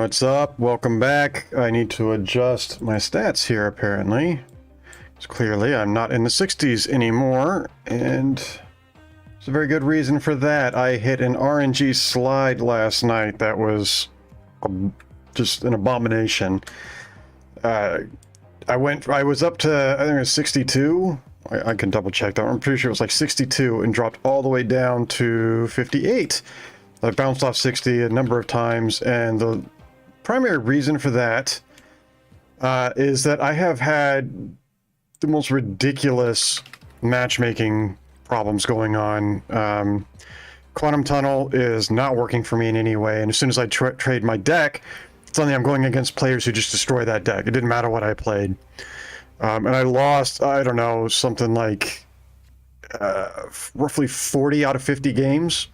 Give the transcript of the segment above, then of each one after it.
What's up? Welcome back. I need to adjust my stats here apparently. Because clearly I'm not in the 60s anymore, and there's a very good reason for that. I hit an RNG slide last night that was just an abomination. I was up to, I think it was 62. I can double check that. I'm pretty sure it was like 62 and dropped all the way down to 58. I bounced off 60 a number of times, and the primary reason for that is that I have had the most ridiculous matchmaking problems going on. Quantum Tunnel is not working for me in any way, and as soon as I trade my deck, suddenly I'm going against players who just destroy that deck. It didn't matter what I played. And I lost, I don't know, something like roughly 40 out of 50 games,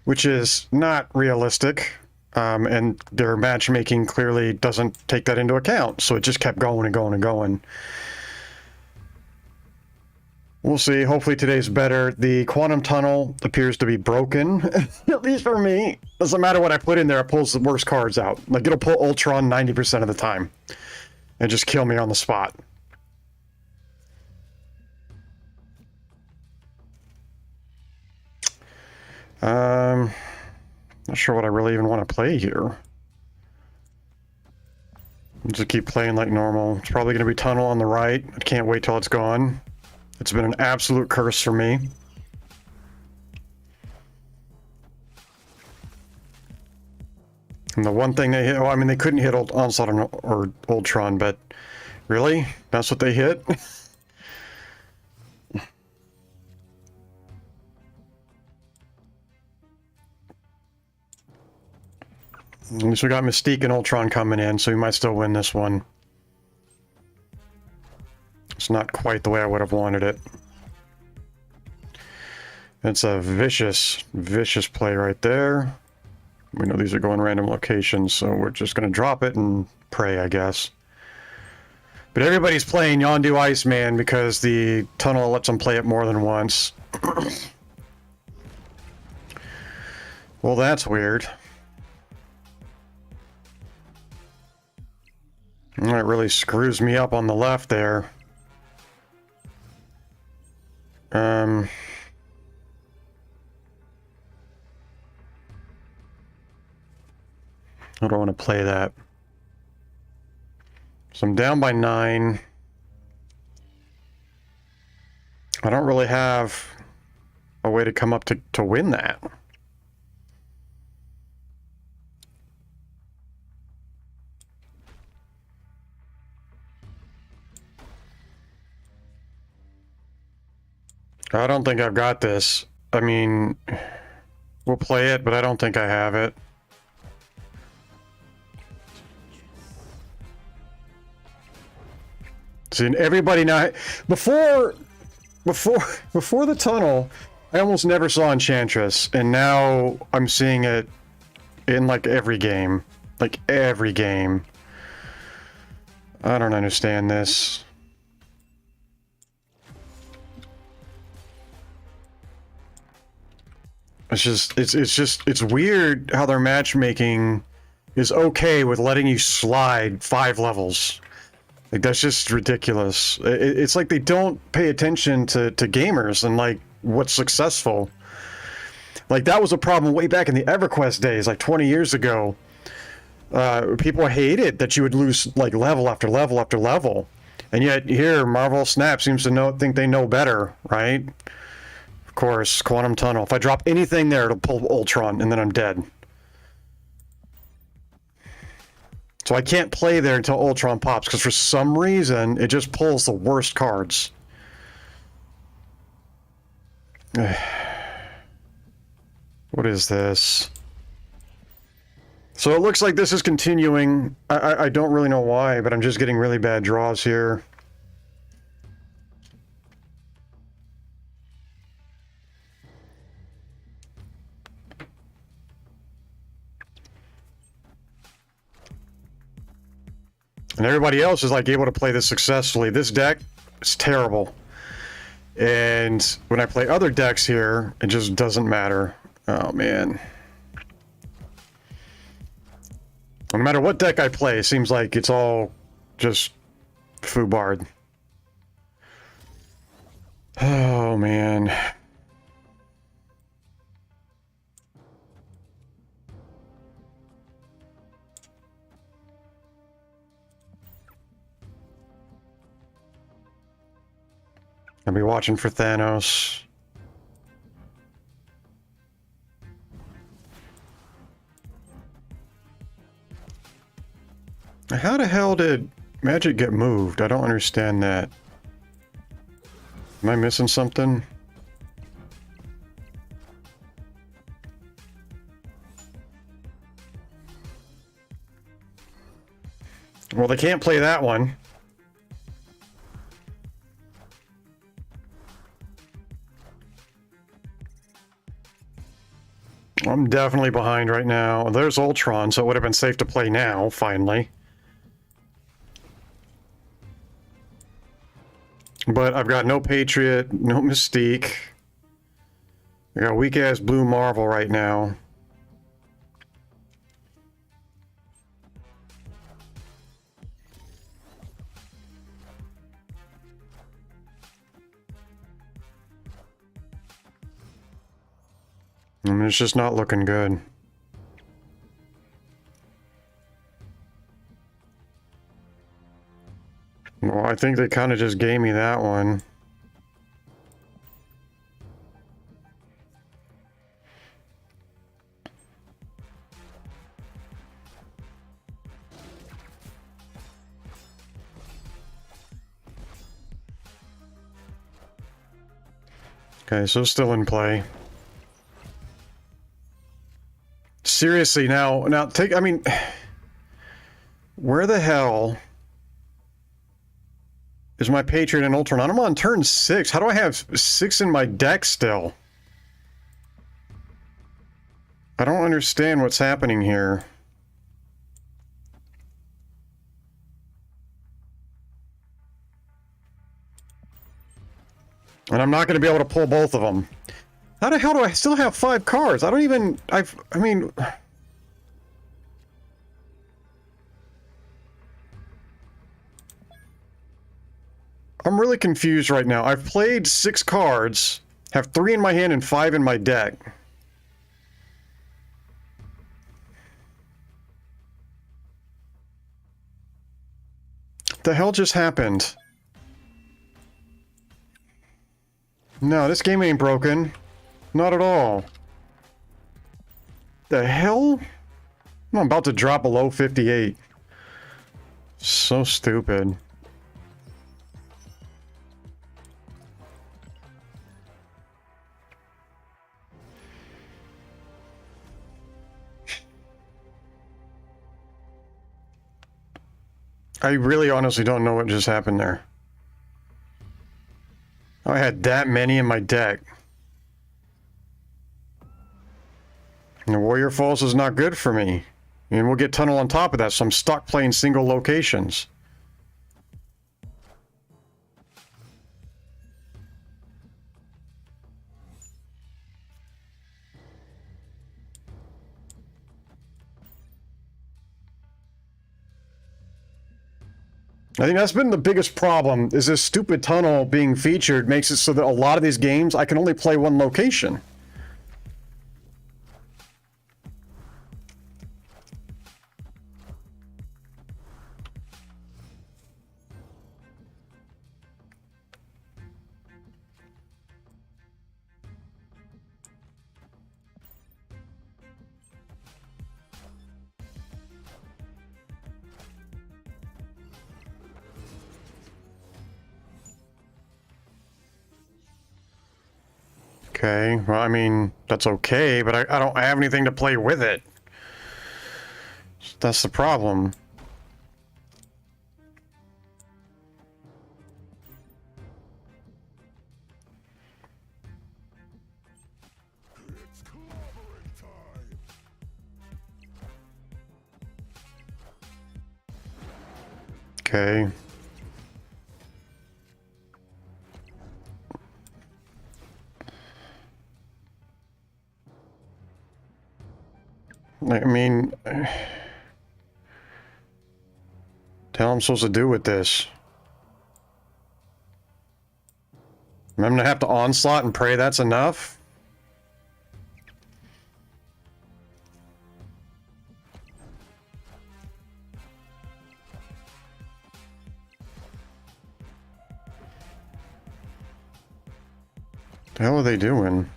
which is not realistic. And their matchmaking clearly doesn't take that into account. So it just kept going and going and going. We'll see. Hopefully today's better. The Quantum Tunnel appears to be broken, at least for me. Doesn't matter what I put in there, it pulls the worst cards out. Like, it'll pull Ultron 90% of the time and just kill me on the spot. Not sure what I really even want to play here. I'll just keep playing like normal. It's probably going to be Tunnel on the right. I can't wait till it's gone. It's been an absolute curse for me. And the one thing they hit, well, I mean, they couldn't hit Onslaught or Ultron, but really? That's what they hit? At least we got Mystique and Ultron coming in, so we might still win this one. It's not quite the way I would have wanted it. It's a vicious, vicious play right there. We know these are going random locations, so we're just going to drop it and pray, I guess. But everybody's playing Yondu Iceman because the tunnel lets them play it more than once. Well, that's weird. That really screws me up on the left there. How do I want to play that? So I'm down by 9. I don't really have a way to come up to win that. I don't think I've got this. I mean, we'll play it, but I don't think I have it. See, everybody now, before the tunnel, I almost never saw Enchantress, and now I'm seeing it in like every game. Like every game. I don't understand this. It's weird how their matchmaking is okay with letting you slide 5 levels. Like, that's just ridiculous. It's like they don't pay attention to gamers and like what's successful. Like, that was a problem way back in the EverQuest days, like 20 years ago. People hated that you would lose like level after level after level, and yet here Marvel Snap seems to think they know better, right? Of course, Quantum Tunnel. If I drop anything there, it'll pull Ultron, and then I'm dead. So I can't play there until Ultron pops, because for some reason, it just pulls the worst cards. What is this? So it looks like this is continuing. I don't really know why, but I'm just getting really bad draws here. And everybody else is like able to play this successfully. This deck is terrible. And when I play other decks here, it just doesn't matter. Oh man. No matter what deck I play, it seems like it's all just foobarred. Oh, man. I'll be watching for Thanos. How the hell did Magic get moved? I don't understand that. Am I missing something? Well, they can't play that one. I'm definitely behind right now. There's Ultron, so it would have been safe to play now, finally. But I've got no Patriot, no Mystique. I got weak-ass Blue Marvel right now. And it's just not looking good. Well, I think they kind of just gave me that one. Okay, so still in play. Seriously, now take, I mean, where the hell is my Patriot and Ultron? I'm on turn 6. How do I have 6 in my deck still? I don't understand what's happening here. And I'm not going to be able to pull both of them. How the hell do I still have 5 cards? I don't even... I mean... I'm really confused right now. I've played 6 cards, have 3 in my hand and 5 in my deck. What the hell just happened? No, this game ain't broken. Not at all. The hell? I'm about to drop below 58. So stupid. I really honestly don't know what just happened there. I had that many in my deck. And Warrior Falls is not good for me. And we'll get Tunnel on top of that, so I'm stuck playing single locations. I think that's been the biggest problem, is this stupid tunnel being featured makes it so that a lot of these games I can only play one location. Okay, well, I mean, that's okay, but I don't have anything to play with it. That's the problem. Okay. I mean, The hell I'm supposed to do with this? I'm gonna have to onslaught and pray that's enough? The hell are they doing?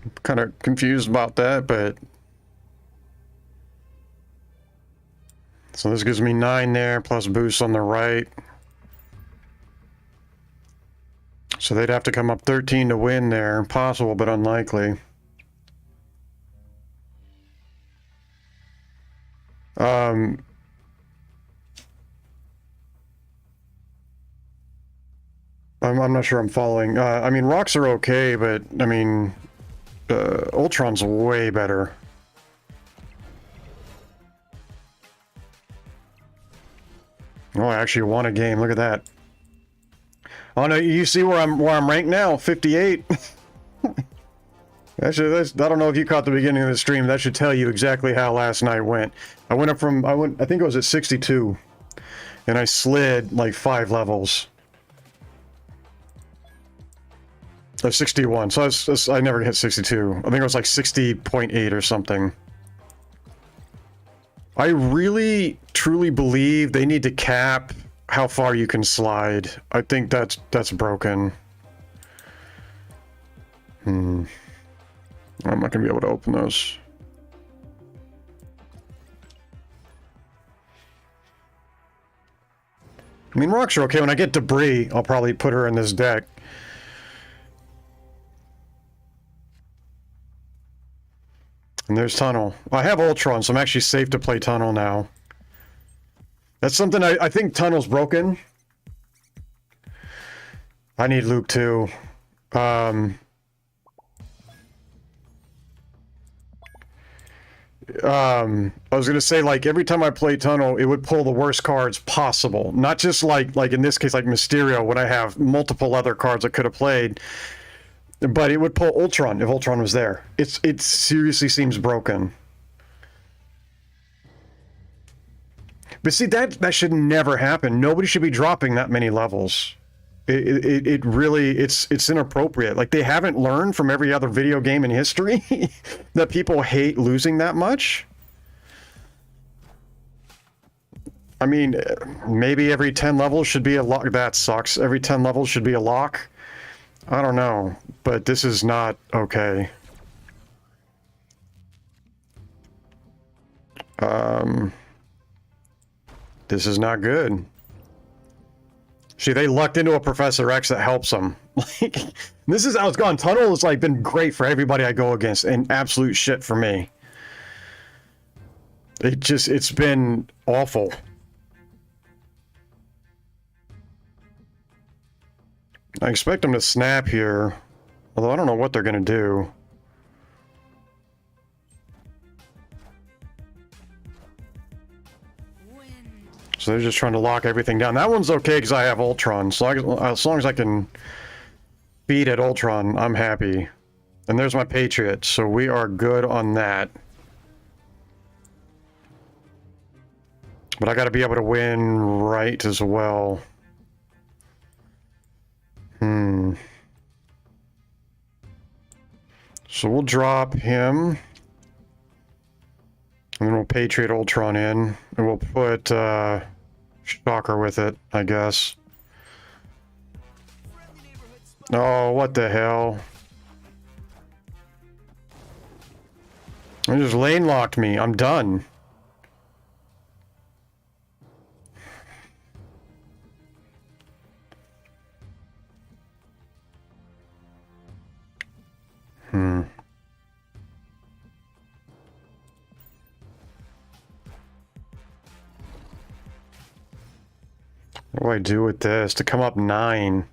I'm kind of confused about that, but... So this gives me 9 there, plus boost on the right. So they'd have to come up 13 to win there. Possible, but unlikely. I'm not sure I'm following. I mean, rocks are okay, but, I mean, Ultron's way better. Oh, I actually won a game. Look at that. Oh no, you see where I'm ranked now? 58. I don't know if you caught the beginning of the stream. That should tell you exactly how last night went. I went up from I think it was at 62, and I slid like 5 levels. 61. So I never hit 62. I think it was like 60.8 or something. I really, truly believe they need to cap how far you can slide. I think that's broken. I'm not gonna be able to open those. I mean, rocks are okay. When I get debris, I'll probably put her in this deck. And there's Tunnel. I have Ultron, so I'm actually safe to play Tunnel now. That's something I think Tunnel's broken. I need Luke too. I was gonna say, like, every time I play Tunnel, it would pull the worst cards possible. Not just like in this case, like Mysterio, when I have multiple other cards I could have played. But it would pull Ultron if Ultron was there. It seriously seems broken. But see, that should never happen. Nobody should be dropping that many levels. It really, it's inappropriate. Like, they haven't learned from every other video game in history that people hate losing that much. I mean, maybe every 10 levels should be a lock. That sucks. Every 10 levels should be a lock. I don't know, but this is not okay. This is not good. See, they lucked into a Professor X that helps them. Like, this is how it's gone. Tunnel has like been great for everybody I go against, and absolute shit for me. It's been awful. I expect them to snap here, although I don't know what they're going to do. So they're just trying to lock everything down. That one's okay because I have Ultron. So as long as I can beat at Ultron, I'm happy. And there's my Patriot, so we are good on that. But I got to be able to win right as well. So we'll drop him. And then we'll Patriot Ultron in. And we'll put Shocker with it, I guess. Oh, what the hell? It just lane locked me. I'm done. What do I do with this to come up 9?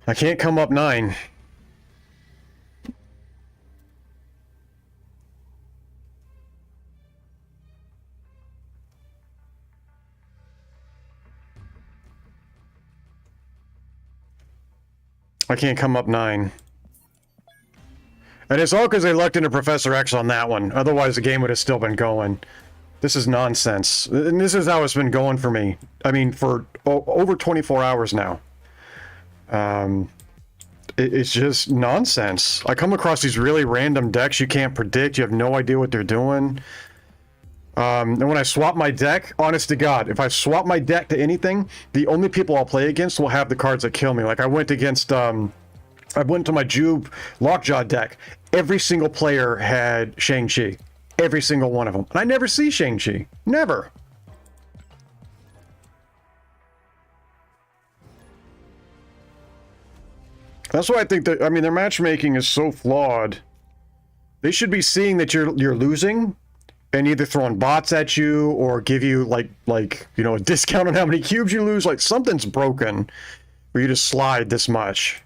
I can't come up 9. I can't come up 9. And it's all because they lucked into Professor X on that one. Otherwise, the game would have still been going. This is nonsense. And this is how it's been going for me. I mean, for over 24 hours now. It's just nonsense. I come across these really random decks you can't predict. You have no idea what they're doing. And when I swap my deck, honest to God, if I swap my deck to anything, the only people I'll play against will have the cards that kill me. Like I went against... I went to my Jube Lockjaw deck. Every single player had Shang-Chi. Every single one of them. And I never see Shang-Chi. Never. That's why I think that, I mean, their matchmaking is so flawed. They should be seeing that you're losing and either throwing bots at you or give you like, you know, a discount on how many cubes you lose. Like something's broken where you just slide this much.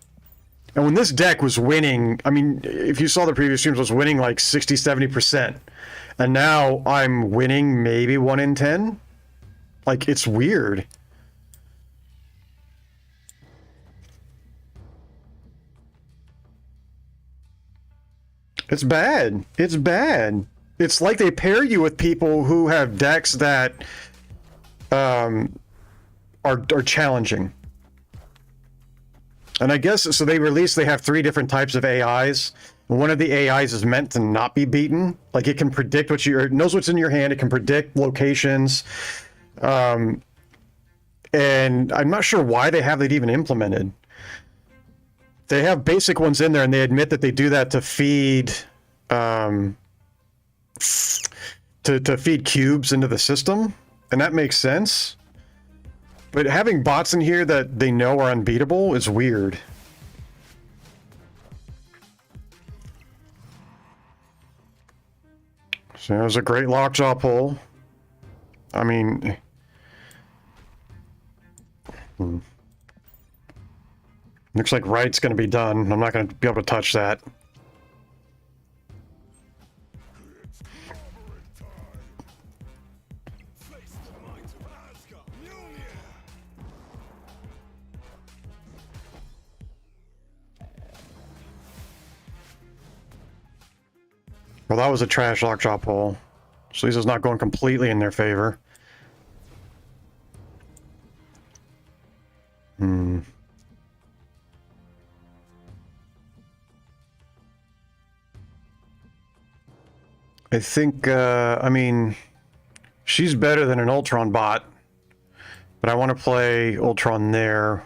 And when this deck was winning, I mean, if you saw the previous streams, I was winning like 60, 70%. And now I'm winning maybe 1 in 10. Like, it's weird. It's bad. It's bad. It's like they pair you with people who have decks that are challenging. And I guess, so they have 3 different types of AIs. One of the AIs is meant to not be beaten. Like it can predict what it knows what's in your hand. It can predict locations. And I'm not sure why they have that even implemented. They have basic ones in there and they admit that they do that to feed, to feed cubes into the system. And that makes sense. But having bots in here that they know are unbeatable is weird. So it was a great lockjaw pull. I mean... Looks like Right's going to be done. I'm not going to be able to touch that. Well, that was a trash lockjaw pull. So this is not going completely in their favor. I think, I mean, she's better than an Ultron bot, but I want to play Ultron there.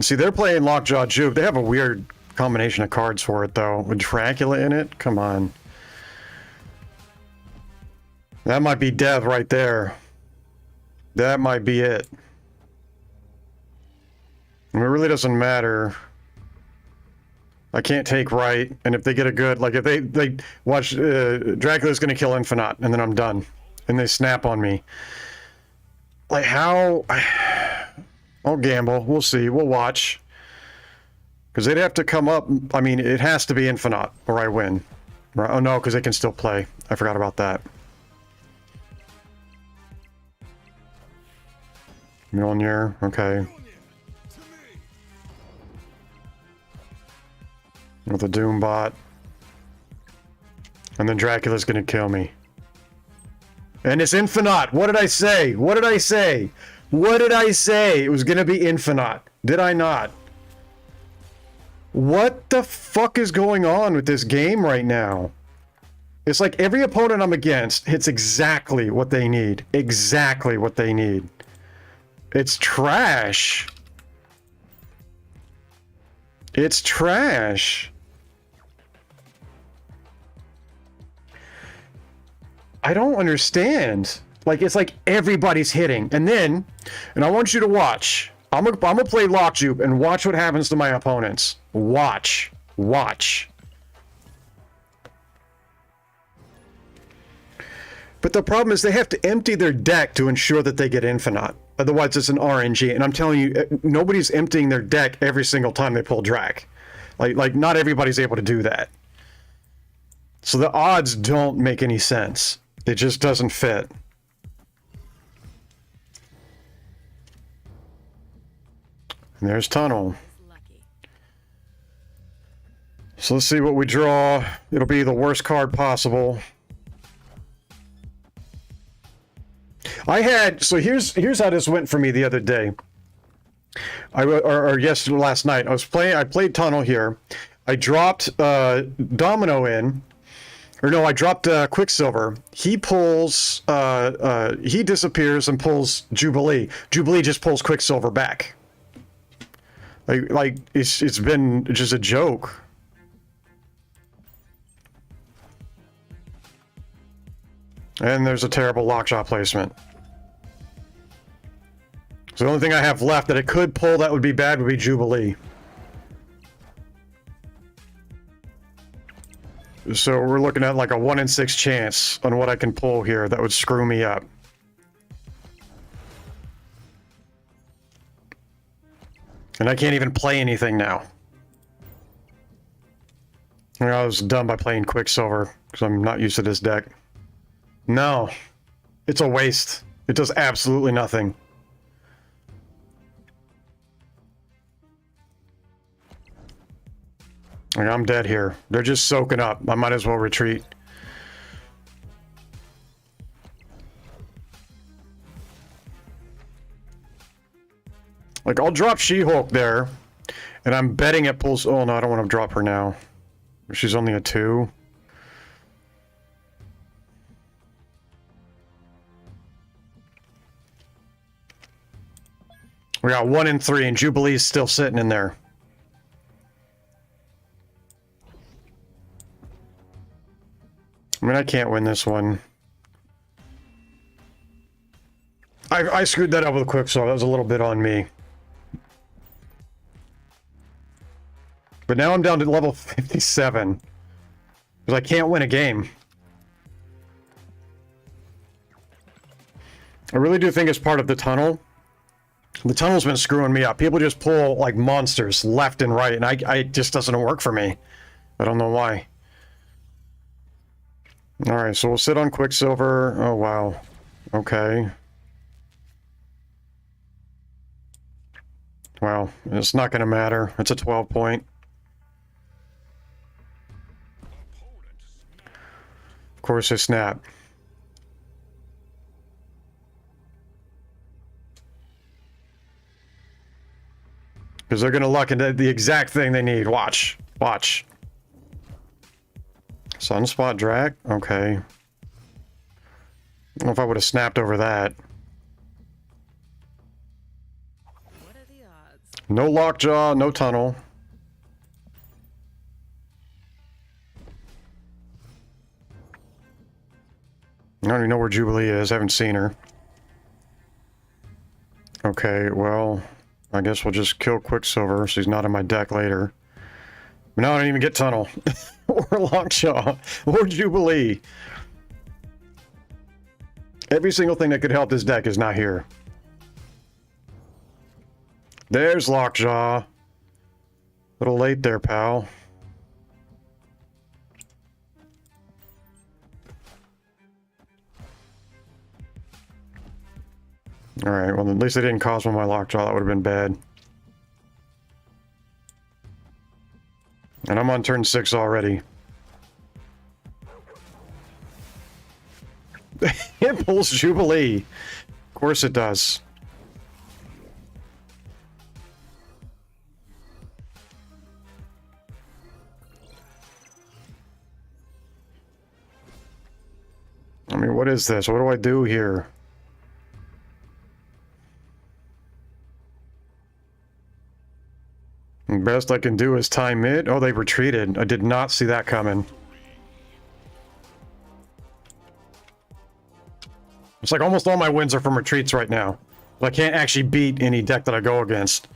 See, they're playing Lockjaw Juke. They have a weird combination of cards for it, though. With Dracula in it? Come on. That might be death right there. That might be it. And it really doesn't matter. I can't take right, and if they get a good... Like, if they watch... Dracula's gonna kill Infinite, and then I'm done. And they snap on me. Like, how... I'll gamble. We'll see. We'll watch. Because they'd have to come up... I mean, it has to be Infinite, or I win. Right? Oh, no, because they can still play. I forgot about that. Mjolnir. Okay. With a Doom bot. And then Dracula's gonna kill me. And it's Infinite! What did I say? What did I say? What did I say? It was gonna be Infinite. Did I not? What the fuck is going on with this game right now? It's like every opponent I'm against hits exactly what they need. Exactly what they need. It's trash. It's trash. I don't understand. Like, it's like everybody's hitting. And then, and I want you to watch. I'm gonna play Lockjupe and watch what happens to my opponents. Watch. Watch. But the problem is they have to empty their deck to ensure that they get Infinite. Otherwise, it's an RNG. And I'm telling you, nobody's emptying their deck every single time they pull Drac. Like not everybody's able to do that. So the odds don't make any sense. It just doesn't fit. And there's Tunnel. So let's see what we draw. It'll be the worst card possible. So here's how this went for me the other day. Last night. I played Tunnel here. I dropped Domino in. Or no, I dropped Quicksilver. He pulls, he disappears and pulls Jubilee. Jubilee just pulls Quicksilver back. Like it's been just a joke. And there's a terrible lockjaw placement. So the only thing I have left that it could pull that would be bad would be Jubilee. So we're looking at like a 1 in 6 chance on what I can pull here that would screw me up. And I can't even play anything now. I was done by playing Quicksilver because I'm not used to this deck. No, it's a waste. It does absolutely nothing. Like, I'm dead here. They're just soaking up. I might as well retreat. Like, I'll drop She-Hulk there, and I'm betting it pulls... Oh, no, I don't want to drop her now. She's only a 2. We got 1 in 3, and Jubilee's still sitting in there. I mean, I can't win this one. I screwed that up with Quicksilver. That was a little bit on me. But now I'm down to level 57. Because I can't win a game. I really do think it's part of the tunnel. The tunnel's been screwing me up. People just pull like monsters left and right, and it just doesn't work for me. I don't know why. Alright, so we'll sit on Quicksilver. Oh, wow. Okay. Well, it's not going to matter. It's a 12 point. Of course, they snap. Because they're going to luck into the exact thing they need. Watch. Watch. Sunspot Drac? Okay. I don't know if I would have snapped over that. What are the odds? No Lockjaw, no Tunnel. I don't even know where Jubilee is. I haven't seen her. Okay, well, I guess we'll just kill Quicksilver so he's not in my deck later. But now I don't even get Tunnel. Or Lockjaw. Or Jubilee. Every single thing that could help this deck is not here. There's Lockjaw. A little late there, pal. Alright, well at least they didn't cost me my Lockjaw. That would have been bad. And I'm on turn 6 already. It pulls Jubilee. Of course it does. I mean, what is this? What do I do here? The best I can do is time it. Oh, they retreated. I did not see that coming. It's like almost all my wins are from retreats right now. I can't actually beat any deck that I go against.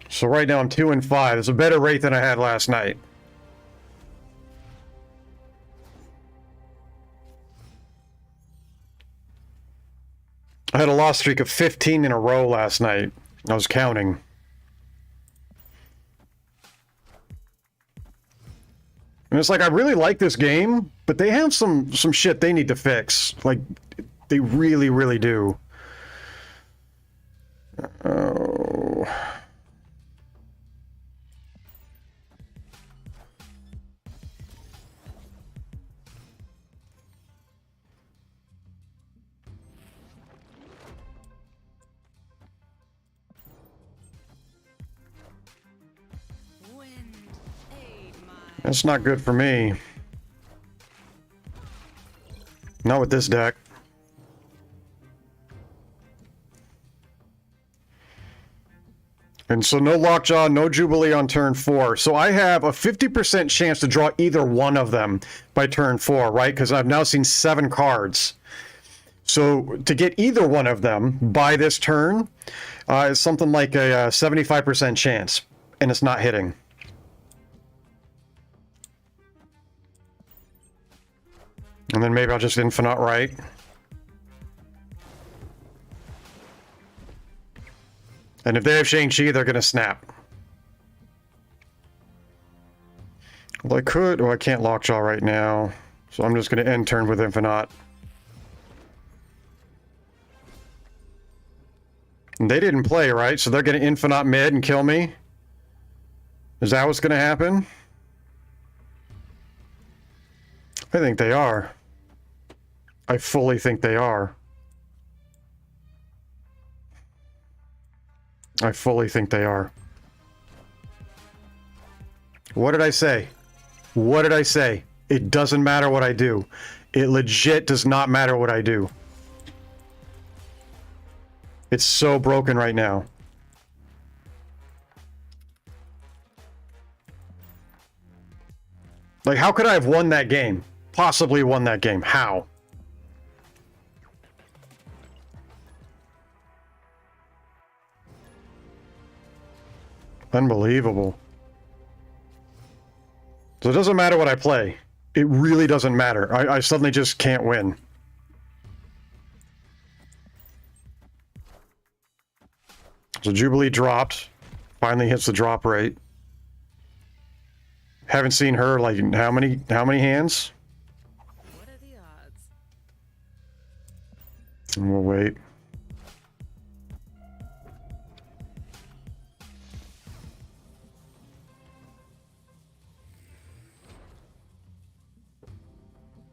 So right now I'm 2 and 5. It's a better rate than I had last night. I had a loss streak of 15 in a row last night. I was counting. And it's like, I really like this game, but they have some shit they need to fix. Like, they really, really do. Oh. Wind, aid my That's not good for me. Not with this deck. And so no Lockjaw, no Jubilee on turn 4. So I have a 50% chance to draw either one of them by turn 4, right? Because I've now seen 7 cards. So to get either one of them by this turn is something like a 75% chance. And it's not hitting. And then maybe I'll just Infinite Right. And if they have Shang-Chi, they're going to snap. Well, I could... Oh, I can't Lockjaw right now. So I'm just going to end turn with Infinite. And they didn't play, right? So they're going to Infinite mid and kill me? Is that what's going to happen? I think they are. I fully think they are. I fully think they are. What did I say? What did I say? It doesn't matter what I do. It legit does not matter what I do. It's so broken right now. Like, how could I have won that game? Possibly won that game. How? Unbelievable. So it doesn't matter what I play. It really doesn't matter. I suddenly just can't win. So Jubilee dropped. Finally hits the drop rate. Haven't seen her like how many hands? What are the odds? And we'll wait.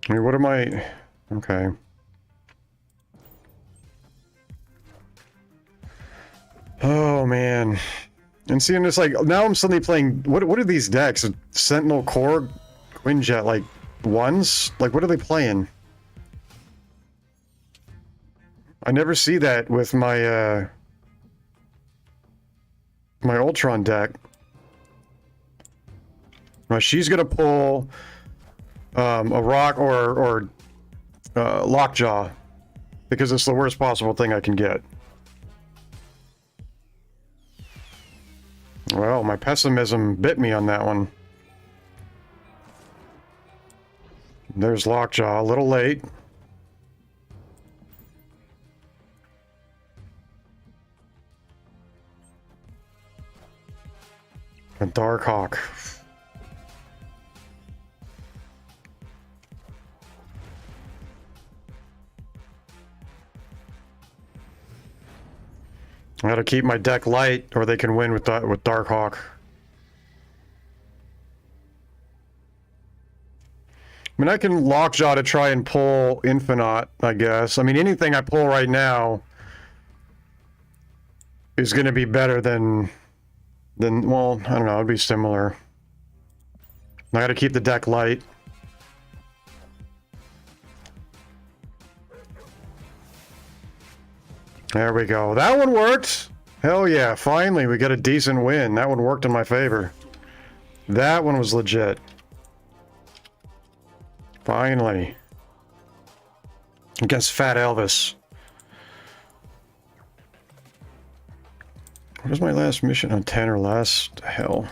I mean, what am I... Okay. Oh, man. And seeing this, like, now I'm suddenly playing... What are these decks? Sentinel Core? Quinjet, like, ones? Like, what are they playing? I never see that with my, my Ultron deck. Now, she's gonna pull... a rock or Lockjaw, because it's the worst possible thing I can get. Well, my pessimism bit me on that one. There's Lockjaw, a little late. And Darkhawk. I gotta keep my deck light, or they can win with Darkhawk. I mean, I can Lockjaw to try and pull Infinite, I guess. I mean, anything I pull right now is going to be better than, well, I don't know, it'd be similar. I gotta keep the deck light. There we go. That one worked! Hell yeah, finally we get a decent win. That one worked in my favor. That one was legit. Finally. Against Fat Elvis. What was my last mission on 10 or less? Hell.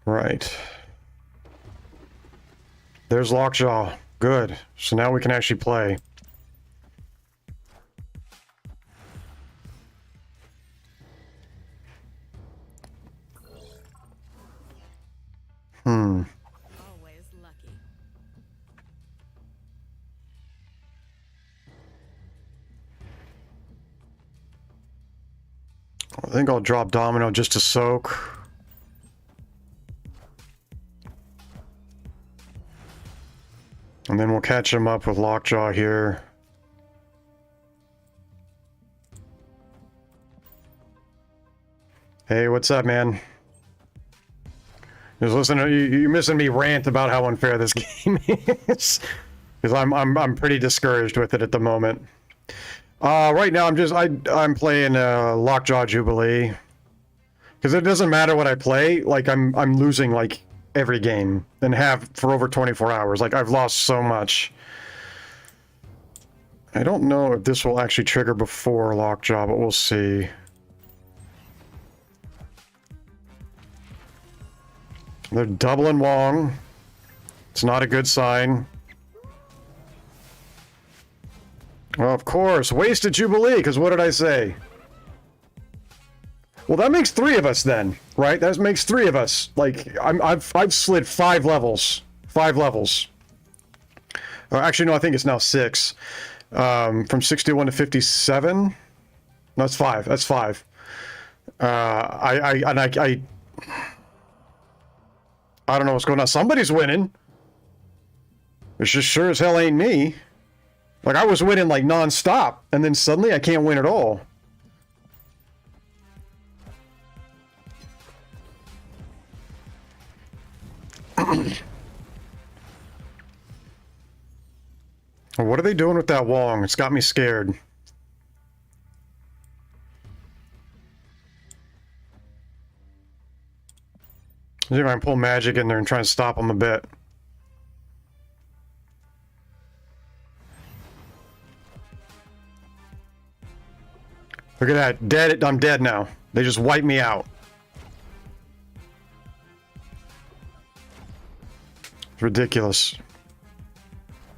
Right. There's Lockjaw. Good. So now we can actually play. think I'll drop Domino just to soak. And then we'll catch him up with Lockjaw here. Hey, what's up, man? Just listen to you missing me rant about how unfair this game is. Because I'm pretty discouraged with it at the moment. Right now I'm playing Lockjaw Jubilee. Because it doesn't matter what I play, like I'm losing like every game and have for over 24 hours. Like I've lost so much. I don't know if this will actually trigger before Lockjaw, but we'll see. They're doubling Wong. It's not a good sign. Well, of course, wasted Jubilee, because what did I say? Well, that makes 3 of us then, right? That makes 3 of us. Like, I've slid 5 levels. 5 levels. Actually, no, I think it's now 6. From 61 to 57? No, that's 5. That's 5. I don't know what's going on. Somebody's winning. It's just sure as hell ain't me. Like, I was winning, like, non-stop, and then suddenly I can't win at all. What are they doing with that Wong? It's got me scared. See if I can pull magic in there and try and stop them a bit. Look at that. Dead. I'm dead now. They just wiped me out. It's ridiculous.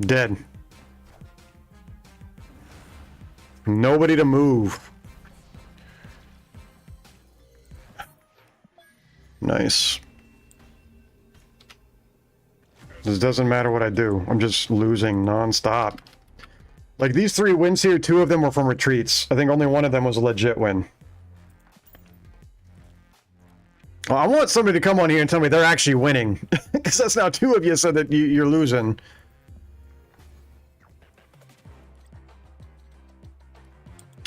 Dead. Nobody to move. Nice. This doesn't matter what I do. I'm just losing non-stop. Like, these 3 wins here, 2 of them were from retreats. I think only 1 of them was a legit win. Well, I want somebody to come on here and tell me they're actually winning. Because that's now 2 of you said that you're losing.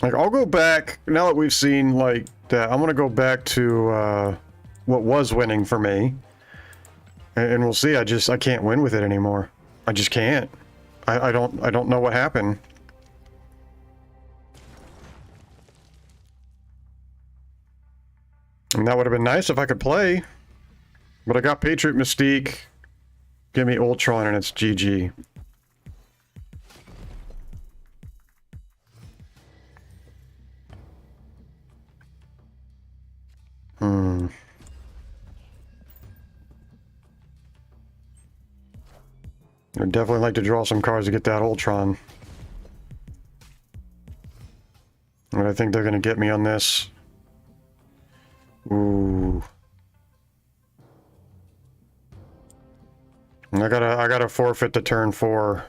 Like, I'll go back, now that we've seen, like, that, I'm gonna go back to, what was winning for me. And we'll see, I can't win with it anymore. I just can't. I don't know what happened. And that would have been nice if I could play. But I got Patriot Mystique. Give me Ultron and it's GG. I'd definitely like to draw some cards to get that Ultron. But I think they're going to get me on this. Ooh. I gotta forfeit the turn 4.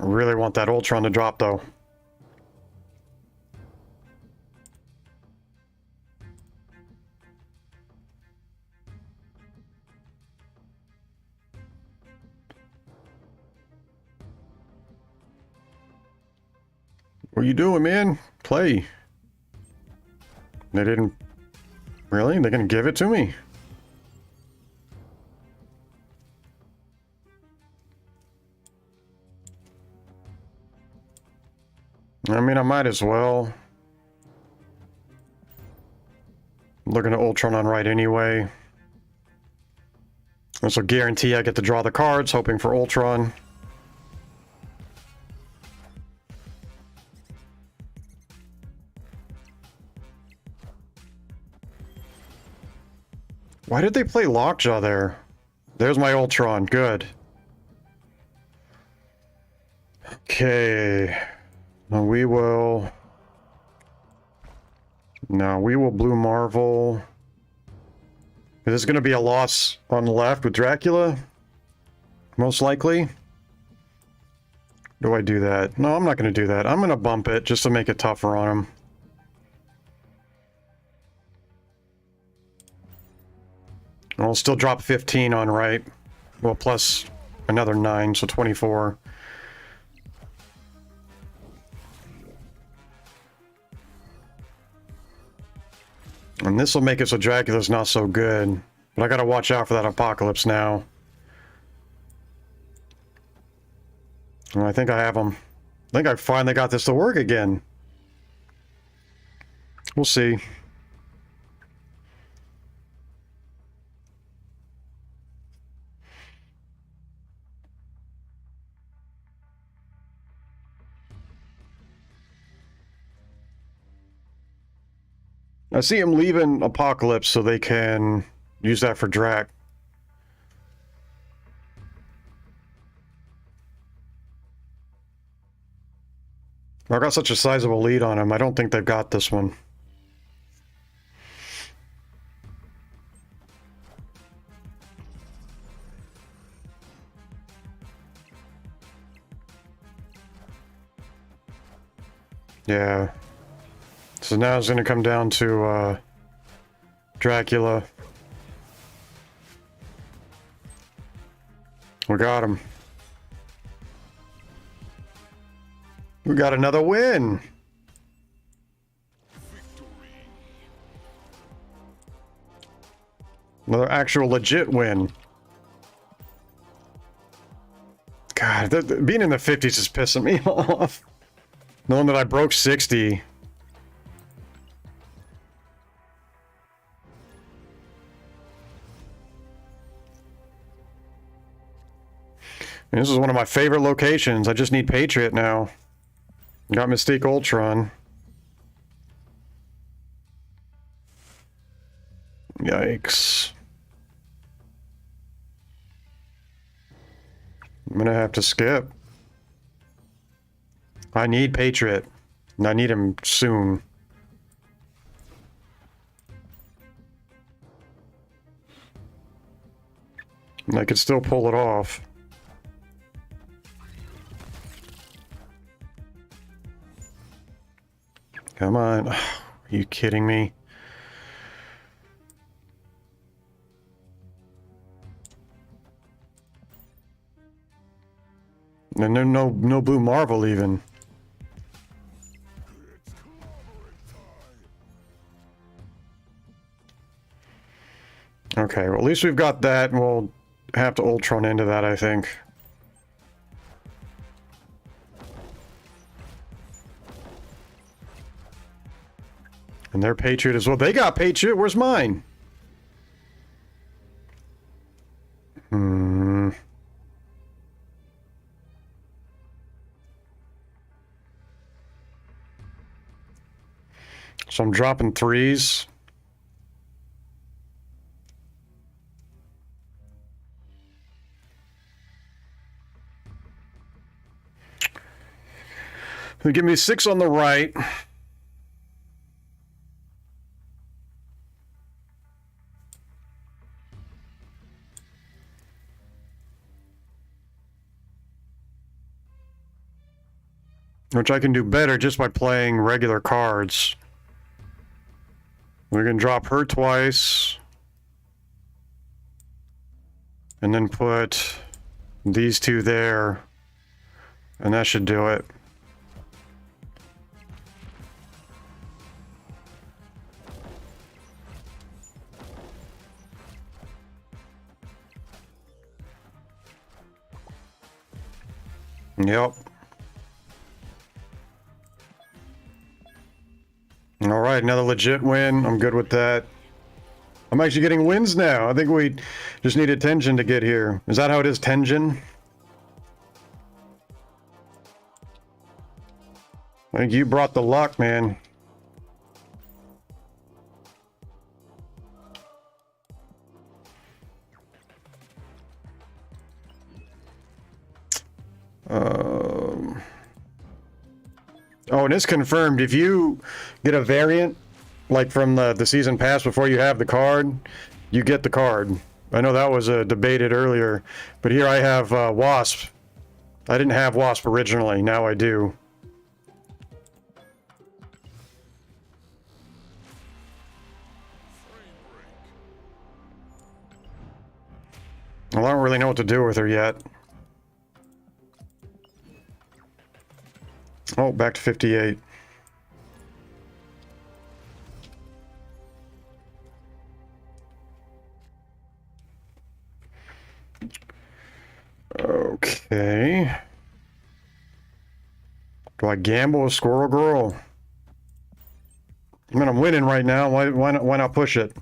I really want that Ultron to drop though. What you doing, man? Play. They didn't... Really? They're gonna give it to me? I mean, I might as well. I'm looking at Ultron on right anyway. This will guarantee I get to draw the cards, hoping for Ultron. Why did they play Lockjaw there? There's my Ultron. Good. Okay. Now we will... Now we will Blue Marvel. Is this going to be a loss on the left with Dracula? Most likely. Do I do that? No, I'm not going to do that. I'm going to bump it just to make it tougher on him. I'll still drop 15 on right. Well, plus another 9, so 24. And this will make it so Dracula's not so good. But I gotta watch out for that Apocalypse now. Well, I think I have them. I think I finally got this to work again. We'll see. I see him leaving Apocalypse so they can use that for Drac. I got such a sizable lead on him. I don't think they've got this one. Yeah. So now it's going to come down to Dracula. We got him. We got another win. Another actual legit win. God, being in the 50s is pissing me off. Knowing that I broke 60. And this is one of my favorite locations. I just need Patriot now. Got Mystique Ultron. Yikes. I'm gonna have to skip. I need Patriot. And I need him soon. And I could still pull it off. Come on. Are you kidding me? And there's no Blue Marvel even. Okay, well at least we've got that, and we'll have to Ultron into that, I think. And their Patriot as well. They got Patriot. Where's mine? So I'm dropping 3s. They give me 6 on the right. Which I can do better just by playing regular cards. We're going to drop her twice. And then put these 2 there. And that should do it. Yep. All right, another legit win. I'm good with that. I'm actually getting wins now. I think we just needed Tenjin to get here. Is that how it is, Tenjin? I think you brought the luck, man. Oh, and it's confirmed. If you get a variant, like from the season pass before you have the card, you get the card. I know that was debated earlier, but here I have Wasp I didn't have Wasp originally, now I do. Well, I don't really know what to do with her yet. Oh, back to 58. Okay. Do I gamble with Squirrel Girl? I mean, I'm winning right now. Why not push it?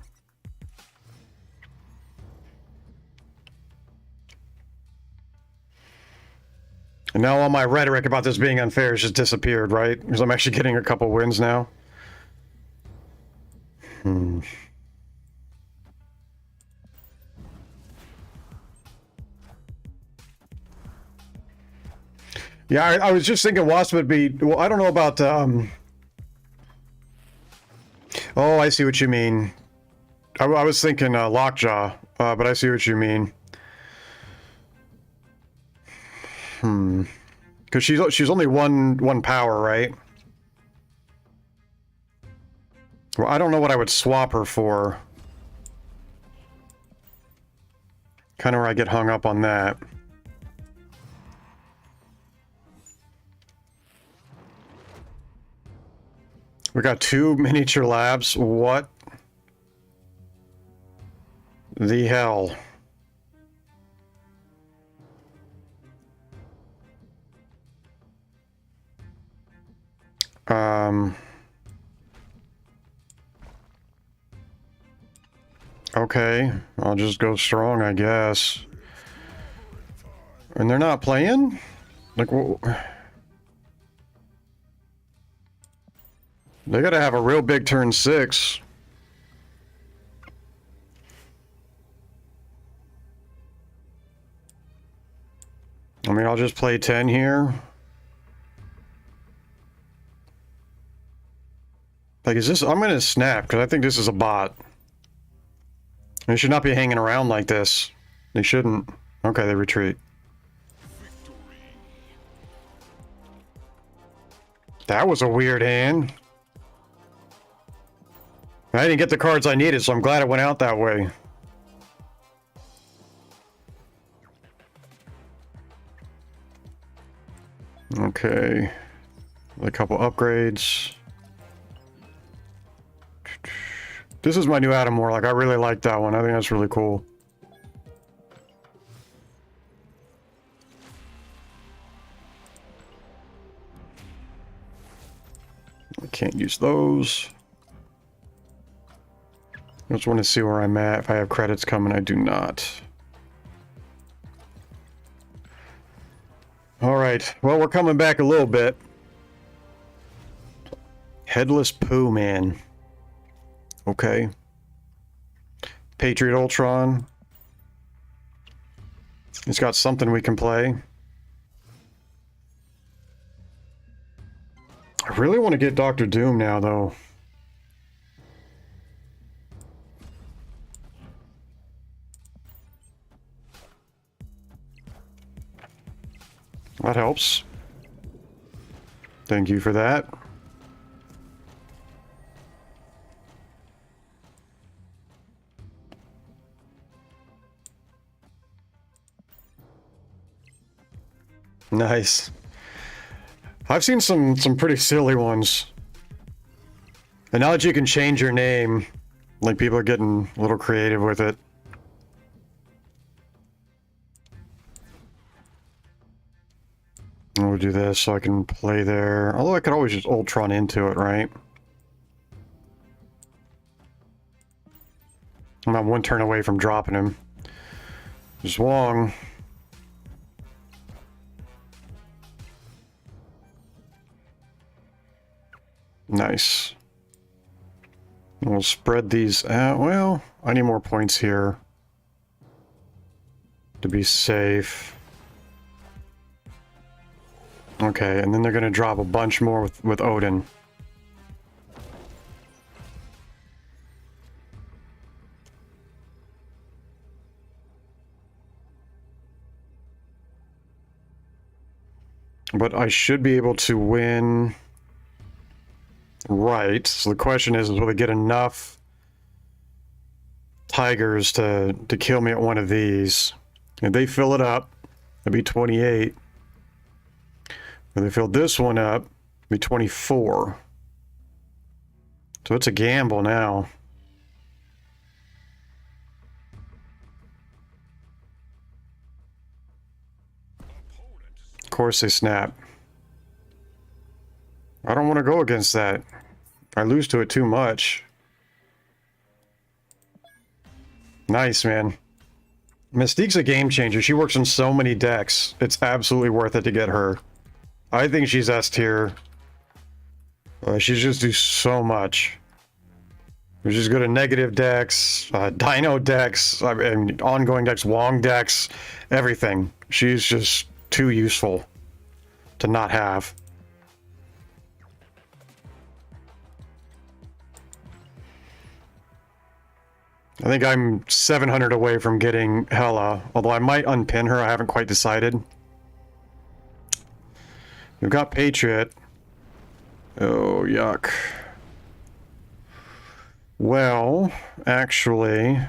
And now all my rhetoric about this being unfair has just disappeared, right? Because I'm actually getting a couple wins now. Yeah, I was just thinking Wasp would be... Well, I don't know about... Oh, I see what you mean. I was thinking Lockjaw, but I see what you mean. Because she's only one power, right? Well, I don't know what I would swap her for. Kind of where I get hung up on that. We got 2 miniature labs. What the hell? Okay, I'll just go strong, I guess. And they're not playing? Like, they gotta have a real big turn 6. I mean, I'll just play 10 here. Like, is this... I'm gonna snap, because I think this is a bot. They should not be hanging around like this. They shouldn't. Okay, they retreat. That was a weird hand. I didn't get the cards I needed, so I'm glad it went out that way. Okay. A couple upgrades. This is my new Adam Warlock. I really like that one. I think that's really cool. I can't use those. I just want to see where I'm at. If I have credits coming, I do not. Alright, well, we're coming back a little bit. Headless Pooh Man. Okay. Patriot Ultron. He's got something we can play. I really want to get Dr. Doom now, though. That helps. Thank you for that. Nice. I've seen some pretty silly ones. And now that you can change your name, like people are getting a little creative with it. We'll do this so I can play there. Although I could always just Ultron into it, right? I'm not one turn away from dropping him. Zwong. Nice. We'll spread these out. Well, I need more points here to be safe. Okay, and then they're going to drop a bunch more with Odin. But I should be able to win. Right. So the question is will they get enough tigers to kill me at one of these? If they fill it up, it'd be 28. If they fill this one up, it'd be 24. So it's a gamble now. Of course they snap. I don't want to go against that. I lose to it too much. Nice, man. Mystique's a game changer. She works on so many decks. It's absolutely worth it to get her. I think she's S tier. She's just do so much. She's good at negative decks, dino decks, and ongoing decks, Wong decks, everything. She's just too useful to not have. I think I'm 700 away from getting Hela, although I might unpin her. I haven't quite decided. We've got Patriot. Oh, yuck. Well, actually,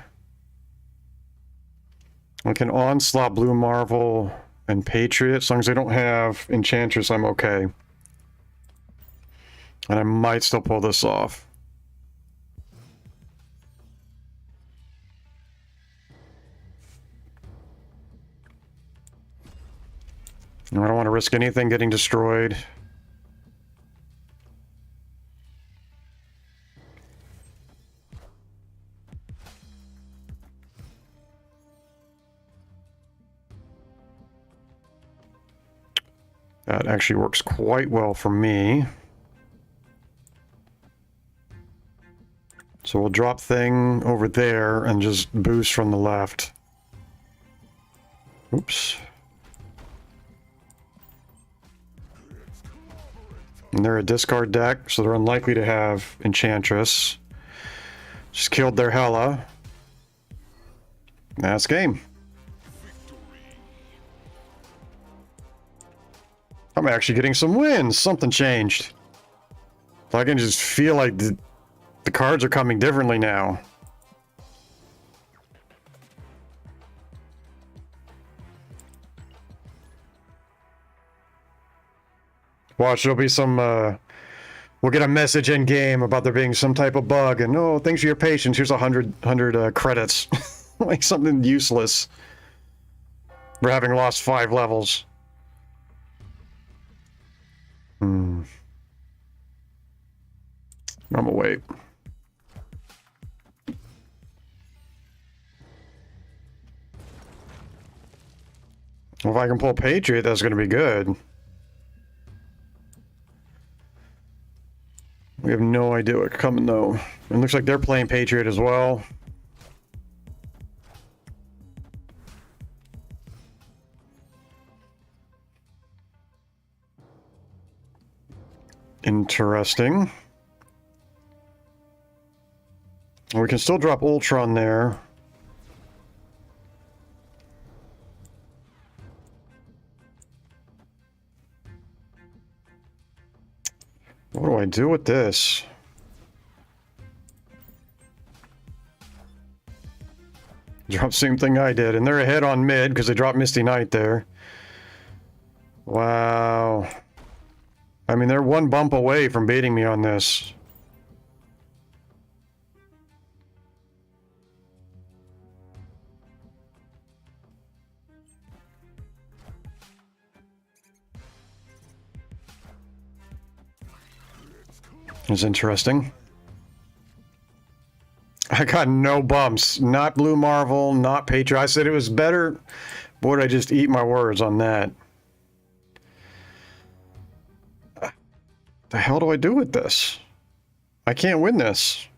I can Onslaught, Blue Marvel, and Patriot. As long as I don't have Enchantress, I'm okay. And I might still pull this off. I don't want to risk anything getting destroyed. That actually works quite well for me. So we'll drop thing over there and just boost from the left. Oops. And they're a discard deck, so they're unlikely to have Enchantress. Just killed their Hela. That's game. I'm actually getting some wins. Something changed. I can just feel like the cards are coming differently now. Watch, there'll be some, we'll get a message in game about there being some type of bug, and oh, thanks for your patience, here's 100 credits. Like something useless. For having lost 5 levels. I'm gonna wait. Well, if I can pull Patriot, that's gonna be good. We have no idea what's coming, though. It looks like they're playing Patriot as well. Interesting. We can still drop Ultron there. What do I do with this? Drop same thing I did, and they're ahead on mid because they dropped Misty Knight there. Wow. I mean, they're one bump away from beating me on this. It's interesting. I got no bumps. Not Blue Marvel, not Patriot. I said it was better. Boy, did I just eat my words on that. The hell do I do with this? I can't win this.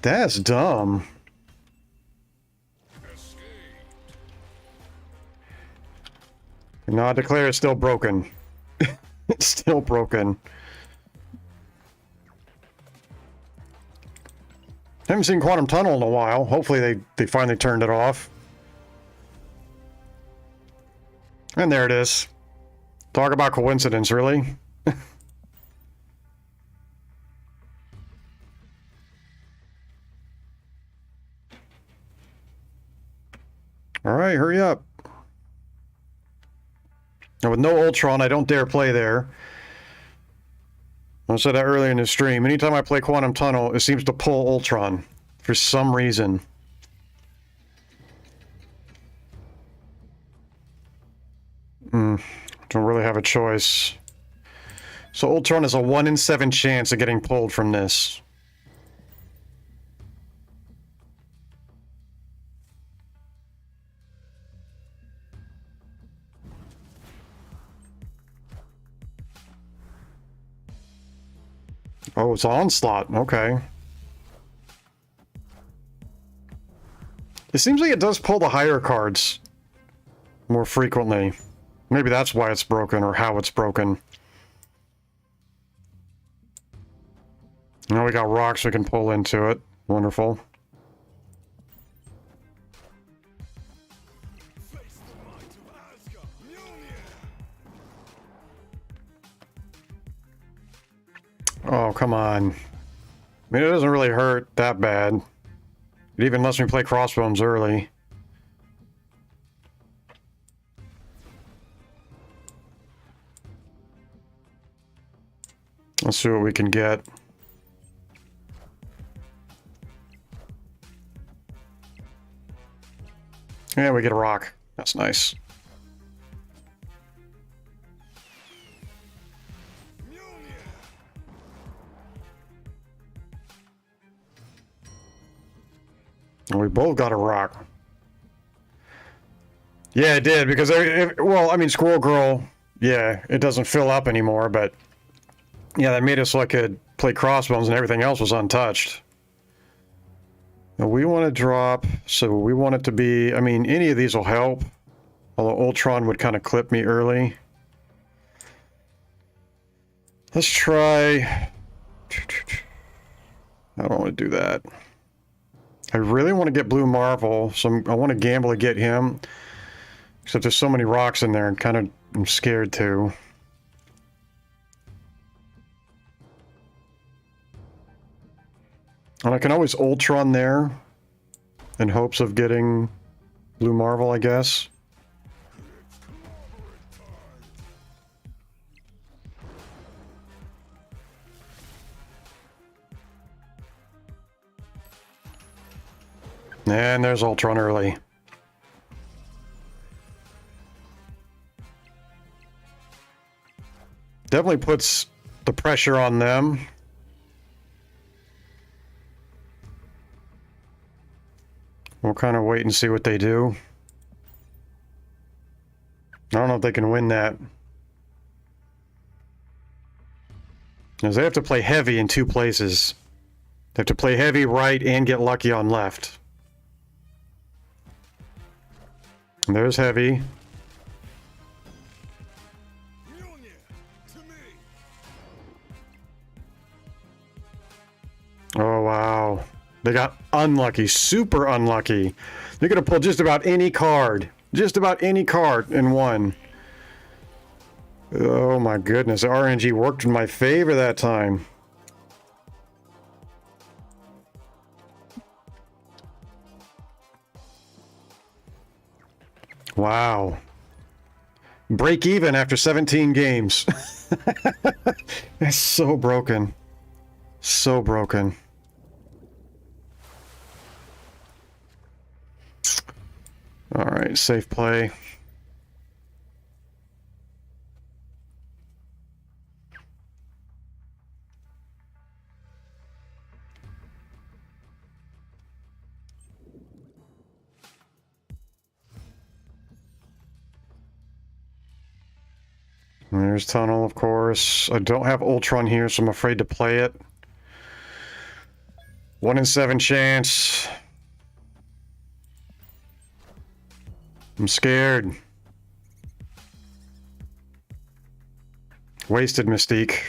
That's dumb. No, I declare it's still broken. It's still broken. Haven't seen Quantum Tunnel in a while. Hopefully they finally turned it off. And there it is. Talk about coincidence, really? Alright, hurry up. Now, with no Ultron, I don't dare play there. I said that earlier in the stream. Anytime I play Quantum Tunnel, it seems to pull Ultron. For some reason. Don't really have a choice. So Ultron is a 1 in 7 chance of getting pulled from this. Oh, it's Onslaught. Okay. It seems like it does pull the higher cards more frequently. Maybe that's why it's broken, or how it's broken. Now we got rocks we can pull into it. Wonderful. Oh, come on. I mean, it doesn't really hurt that bad. It even lets me play Crossbones early. Let's see what we can get. Yeah, we get a rock. That's nice. And we both got a rock. Yeah, it did, because, well, I mean, Squirrel Girl, yeah, it doesn't fill up anymore, but yeah, that made it so I could play Crossbones and everything else was untouched. Now we want to drop, so we want it to be, I mean, any of these will help, although Ultron would kind of clip me early. Let's try... I don't want to do that. I really want to get Blue Marvel, so I want to gamble to get him. Except there's so many rocks in there, and kind of I'm scared too. And I can always Ultron there, in hopes of getting Blue Marvel, I guess. And there's Ultron early. Definitely puts the pressure on them. We'll kind of wait and see what they do. I don't know if they can win that. Because they have to play heavy in 2 places. They have to play heavy right and get lucky on left. And there's heavy. Oh, wow. They got unlucky, super unlucky. They're going to pull just about any card. Just about any card and won. Oh my goodness, RNG worked in my favor that time. Wow. Break even after 17 games. That's so broken. So broken. All right, safe play. There's Tunnel, of course. I don't have Ultron here, so I'm afraid to play it. 1 in 7 chance. I'm scared. Wasted Mystique.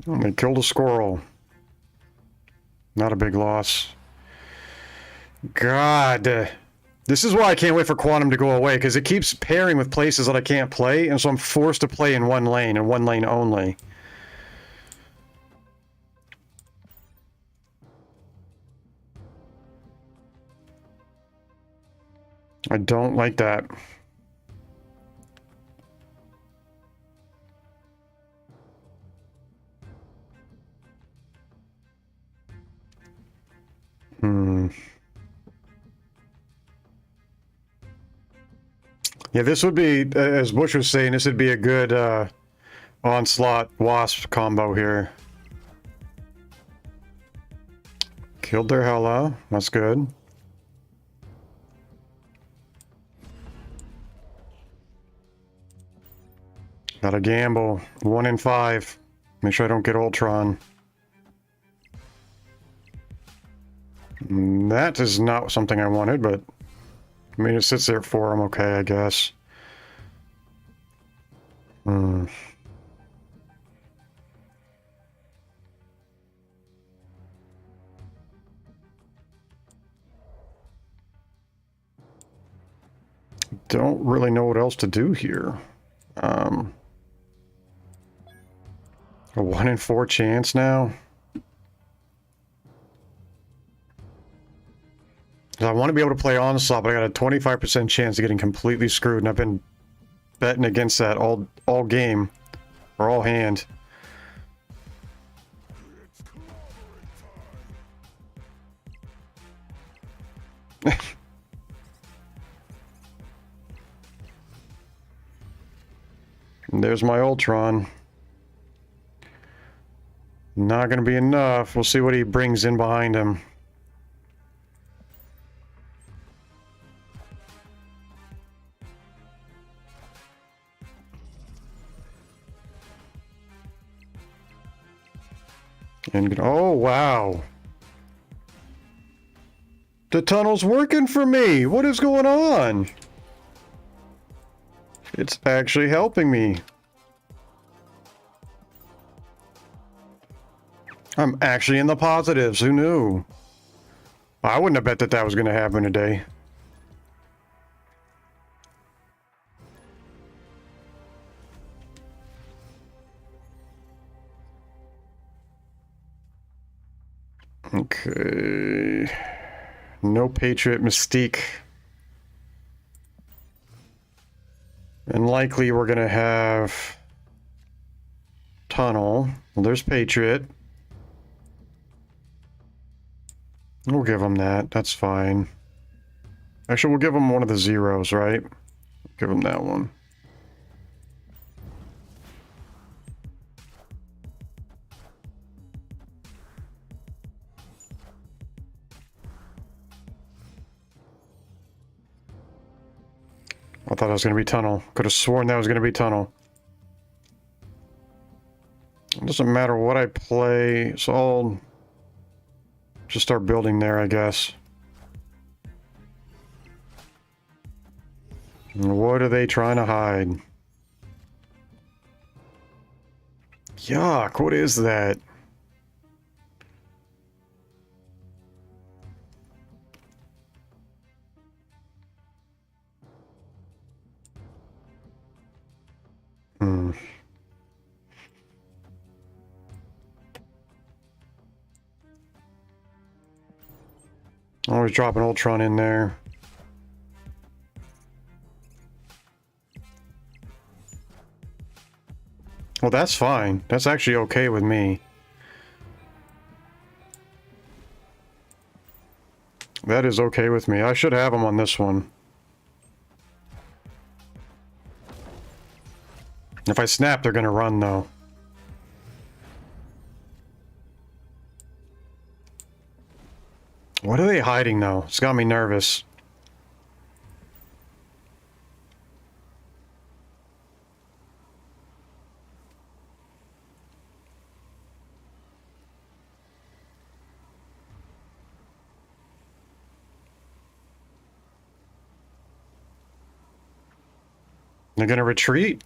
Oh, they killed a squirrel. Not a big loss. God. This is why I can't wait for Quantum to go away, because it keeps pairing with places that I can't play, and so I'm forced to play in one lane, and one lane only. I don't like that. Yeah, this would be, as Bush was saying, this would be a good onslaught wasp combo here. Killed their Hella. That's good. Gotta gamble. 1 in 5. Make sure I don't get Ultron. That is not something I wanted, but I mean, it sits there for him. Okay, I guess. Don't really know what else to do here. A 1 in 4 chance now. I want to be able to play onslaught, but I got a 25% chance of getting completely screwed, and I've been betting against that all game or all hand. And there's my Ultron. Not going to be enough. We'll see what he brings in behind him. And oh, wow. The tunnel's working for me. What is going on? It's actually helping me. I'm actually in the positives. Who knew? I wouldn't have bet that that was going to happen today. Okay. No Patriot Mystique. And likely we're going to have Tunnel. Well, there's Patriot. We'll give him that. That's fine. Actually, we'll give him one of the zeros, right? Give him that one. I thought it was going to be Tunnel. Could have sworn that was going to be Tunnel. It doesn't matter what I play, so I'll just start building there, I guess. And what are they trying to hide? Yuck, what is that? Always drop an Ultron in there. Well, that's fine. That's actually okay with me. That is okay with me. I should have him on this one. If I snap, they're gonna run, though. What are they hiding, though? It's got me nervous. They're gonna retreat?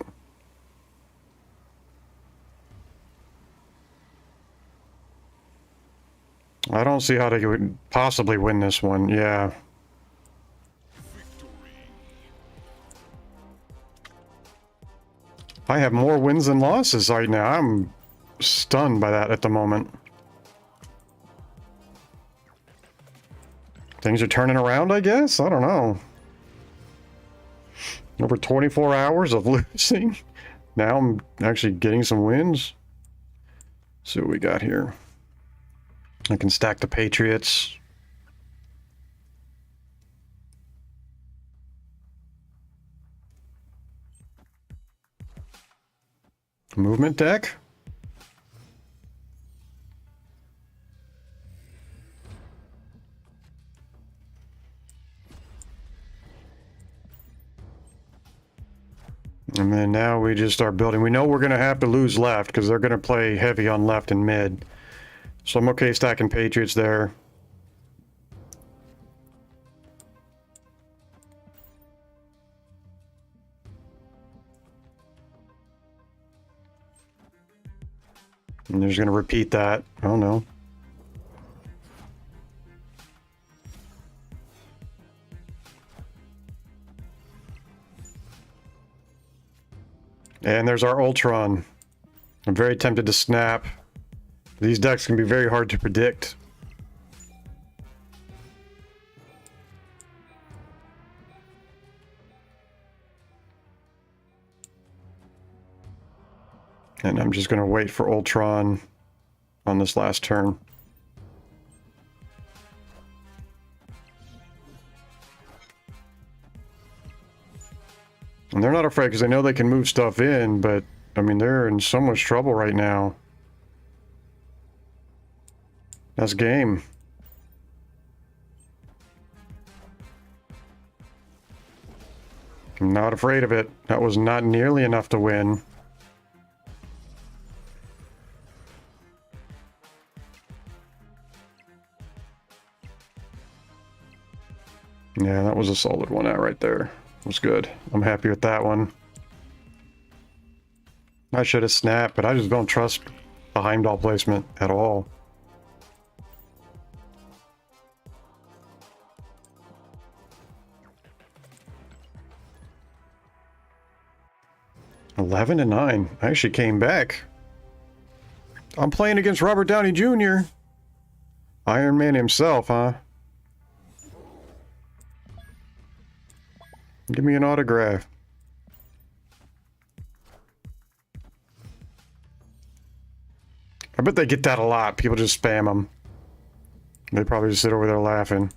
I don't see how they could possibly win this one. Yeah. I have more wins than losses right now. I'm stunned by that at the moment. Things are turning around, I guess? I don't know. Over 24 hours of losing. Now I'm actually getting some wins. Let's see what we got here. I can stack the Patriots. Movement deck. And then now we just start building. We know we're going to have to lose left because they're going to play heavy on left and mid. So I'm okay stacking Patriots there. And they're just going to repeat that. Oh no. And there's our Ultron. I'm very tempted to snap. These decks can be very hard to predict. And I'm just going to wait for Ultron on this last turn. And they're not afraid because they know they can move stuff in, but I mean, they're in so much trouble right now. That's game. I'm not afraid of it. That was not nearly enough to win. Yeah, that was a solid one out right there. It was good. I'm happy with that one. I should have snapped, but I just don't trust the Heimdall placement at all. $11-9. I actually came back. I'm playing against Robert Downey Jr. Iron Man himself, huh? Give me an autograph. I bet they get that a lot. People just spam them. They probably just sit over there laughing.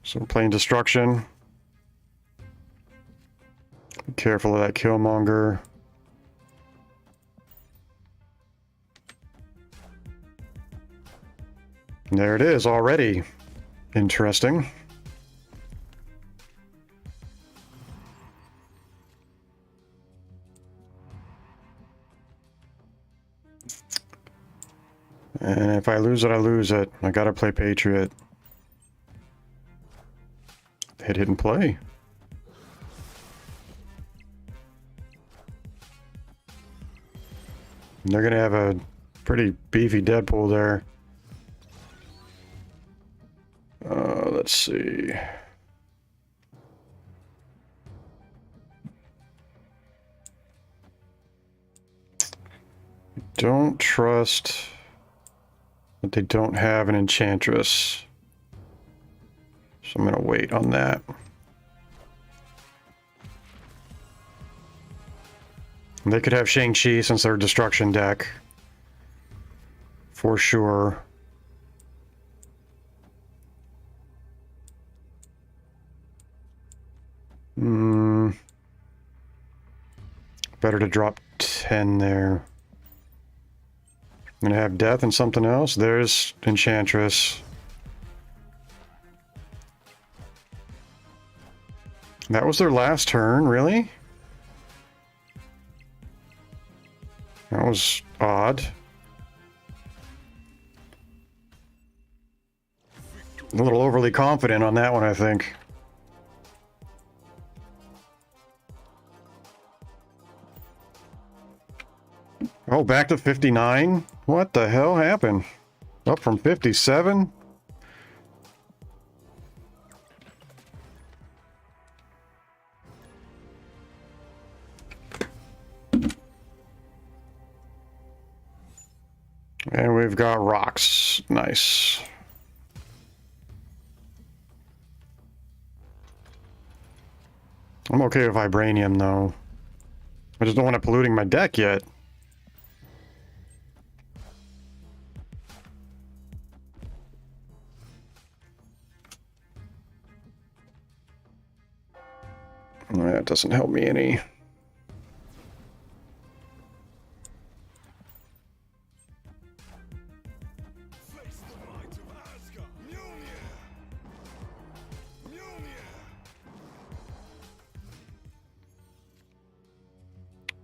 So we're playing Destruction. Be careful of that Killmonger. And there it is already. Interesting. And if I lose it, I lose it. I gotta play Patriot. Hit and play. And they're gonna have a pretty beefy Deadpool there. Let's see. Don't trust that they don't have an Enchantress. So I'm going to wait on that. And they could have Shang-Chi since they're a Destruction deck. For sure. Better to drop 10 there. I'm gonna have Death and something else. There's Enchantress. That was their last turn, really? That was odd. A little overly confident on that one, I think. Oh, back to 59? What the hell happened? Up from 57? And we've got rocks. Nice. I'm okay with vibranium, though. I just don't want it polluting my deck yet. That doesn't help me any.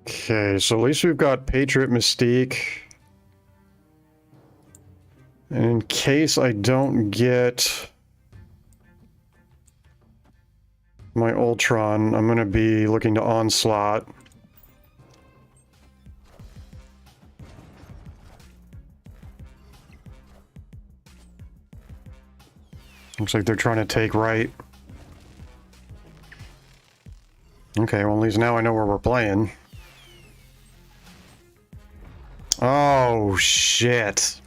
Okay, so at least we've got Patriot Mystique. And in case I don't get my Ultron, I'm going to be looking to Onslaught. Looks like they're trying to take right. Okay, well at least now I know where we're playing. Oh, shit.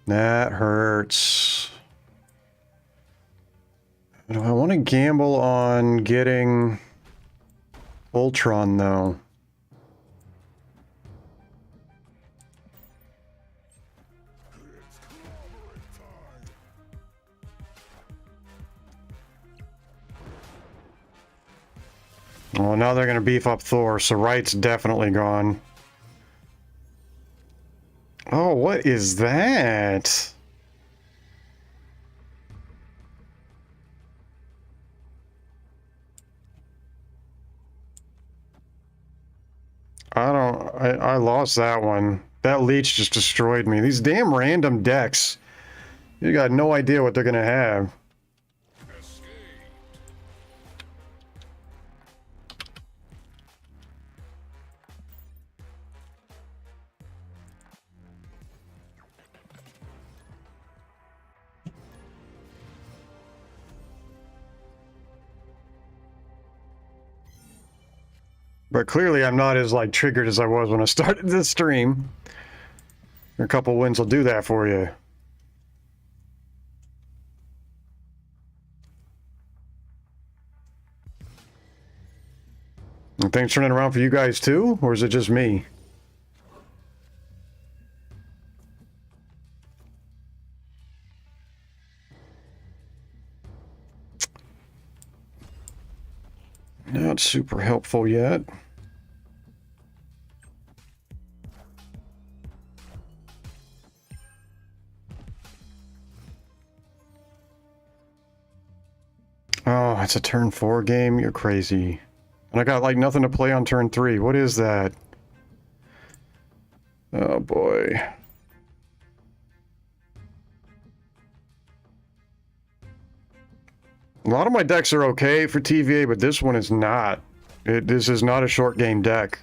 That hurts. Do I want to gamble on getting Ultron, though? Well, now they're going to beef up Thor, so Right's definitely gone. Oh, what is that? I lost that one. That leech just destroyed me. These damn random decks. You got no idea what they're going to have. But clearly I'm not as, like, triggered as I was when I started this stream. A couple wins will do that for you. And things turning around for you guys too? Or is it just me? Not super helpful yet. Oh, it's a turn 4 game? You're crazy. And I got like nothing to play on turn 3. What is that? Oh boy. A lot of my decks are okay for TVA, but this one is not. This is not a short game deck.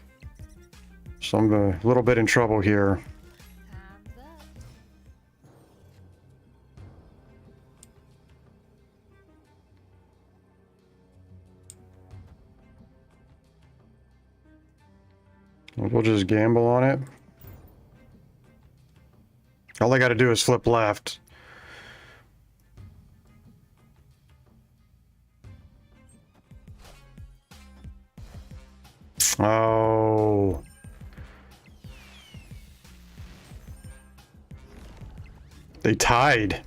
So I'm a little bit in trouble here. Time's up. We'll just gamble on it. All I gotta do is flip left. Oh. They tied.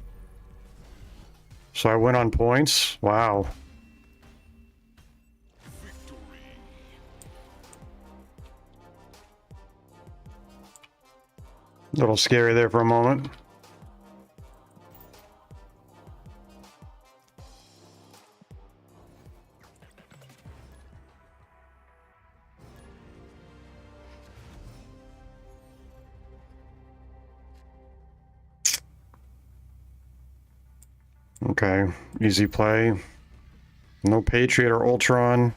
So I went on points? Wow. A little scary there for a moment. Okay, easy play. No Patriot or Ultron.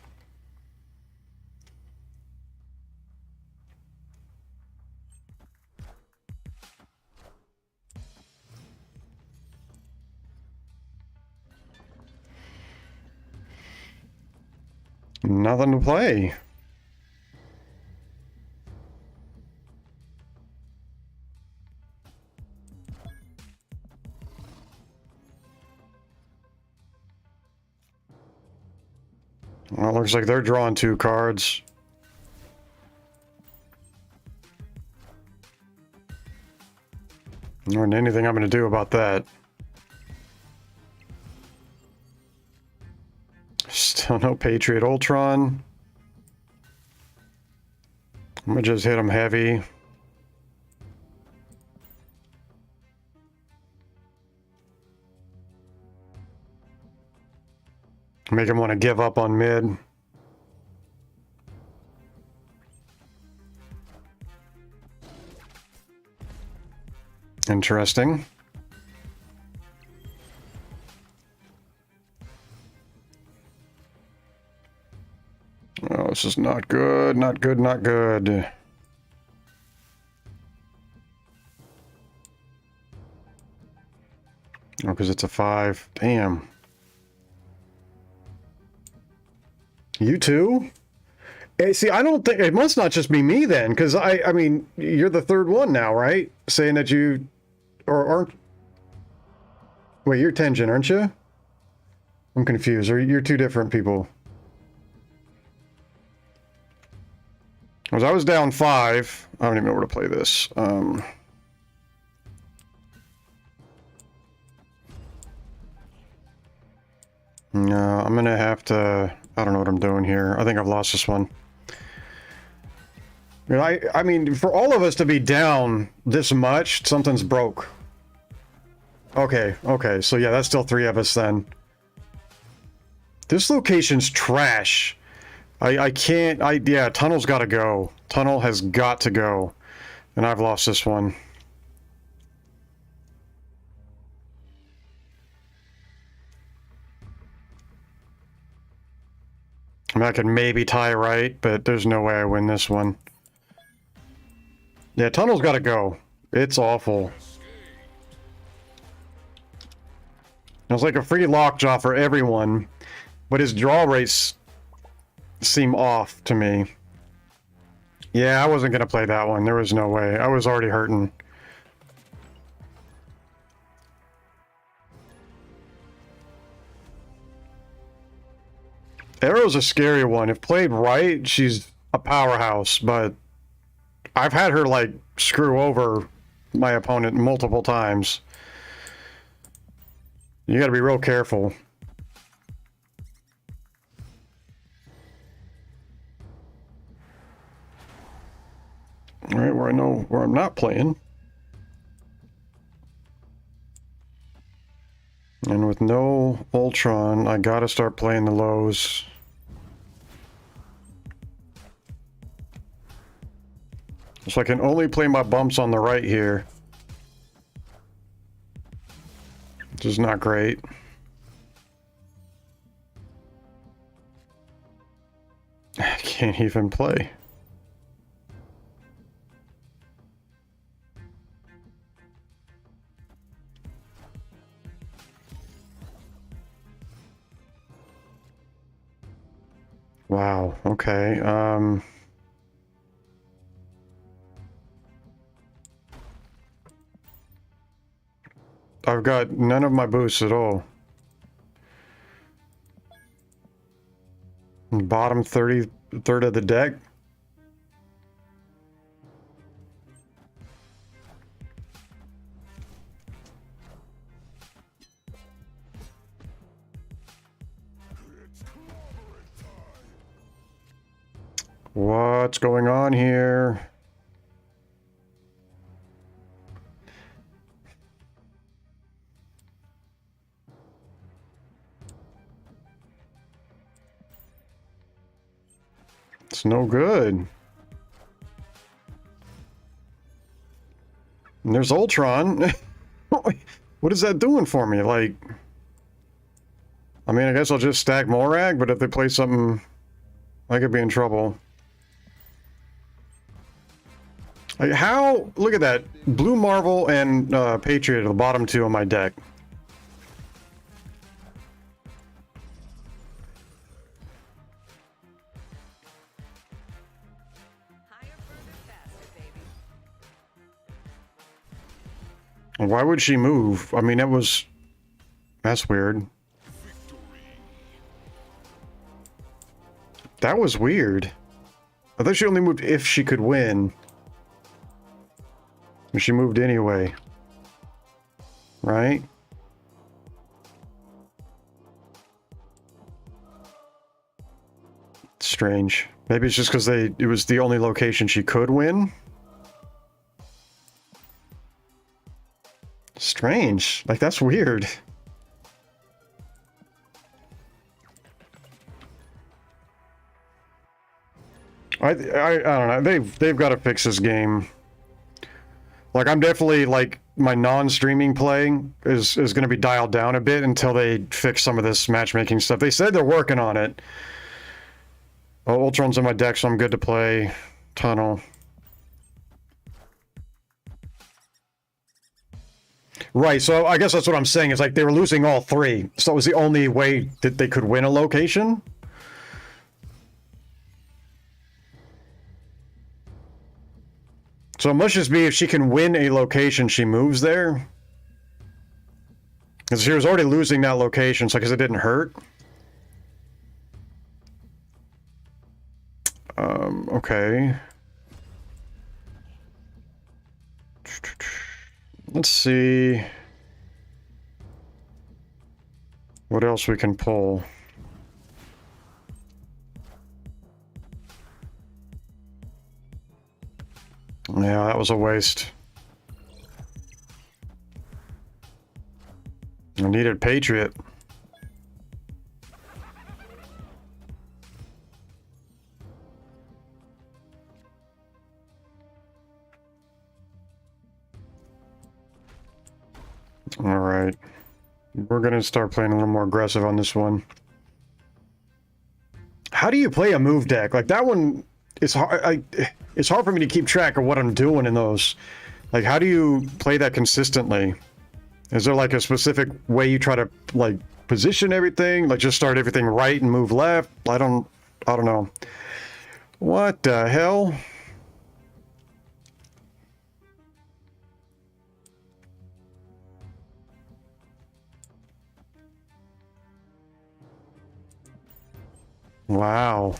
Nothing to play. Well, it looks like they're drawing 2 cards. There isn't anything I'm going to do about that. Still no Patriot Ultron. I'm going to just hit him heavy. Make him want to give up on mid. Interesting. Oh, this is not good, not good, not good. Oh, because it's a 5. Damn. You too? Hey, see, I don't think... It must not just be me then, because I mean, you're the 3rd one now, right? Saying that you... Or aren't... Wait, you're Tenjin, aren't you? I'm confused. Or you're 2 different people? Because I was down 5. I don't even know where to play this. No, I'm gonna have to... I don't know what I'm doing here. I think I've lost this one. I mean, for all of us to be down this much, something's broke. Okay, okay. So yeah, that's still 3 of us then. This location's trash. I can't... Yeah, Tunnel's gotta go. Tunnel has got to go. And I've lost this one. I mean, I could maybe tie right, but there's no way I win this one. Yeah, Tunnel's gotta go. It's awful. It's like a free lockjaw for everyone, but his draw rates seem off to me. Yeah, I wasn't gonna play that one. There was no way. I was already hurting. Arrow's a scary one. If played right, she's a powerhouse, but I've had her, like, screw over my opponent multiple times. You gotta be real careful. Alright, where I know where I'm not playing. And with no Ultron, I gotta start playing the lows. So I can only play my bumps on the right here. Which is not great. I can't even play. Wow, okay. I've got none of my boosts at all. Bottom 33rd of the deck. What's going on here? It's no good. And there's Ultron. What is that doing for me? Like, I mean, I guess I'll just stack Morag, but if they play something, I could be in trouble. Like, how? Look at that. Blue Marvel and Patriot are the bottom two on my deck. Higher, further, faster, baby. Why would she move? I mean, that's weird. That was weird. I thought she only moved if she could win. And she moved anyway. Right? Strange. Maybe it's just because it was the only location she could win. Strange. Like, that's weird. I don't know. They've got to fix this game. Like, I'm definitely, like, my non-streaming play is going to be dialed down a bit until they fix some of this matchmaking stuff. They said they're working on it. Oh, Ultron's in my deck, so I'm good to play Tunnel. Right, so I guess that's what I'm saying. It's like they were losing all three. So it was the only way that they could win a location. So it must just be if she can win a location, she moves there. Because she was already losing that location, so I guess it didn't hurt. Okay. Let's see what else we can pull. Yeah, that was a waste. I needed Patriot. All right. We're going to start playing a little more aggressive on this one. How do you play a move deck? Like, that one is hard. It's hard for me to keep track of what I'm doing in those. Like, how do you play that consistently? Is there like a specific way you try to like position everything? Like just start everything right and move left? I don't know. What the hell? Wow.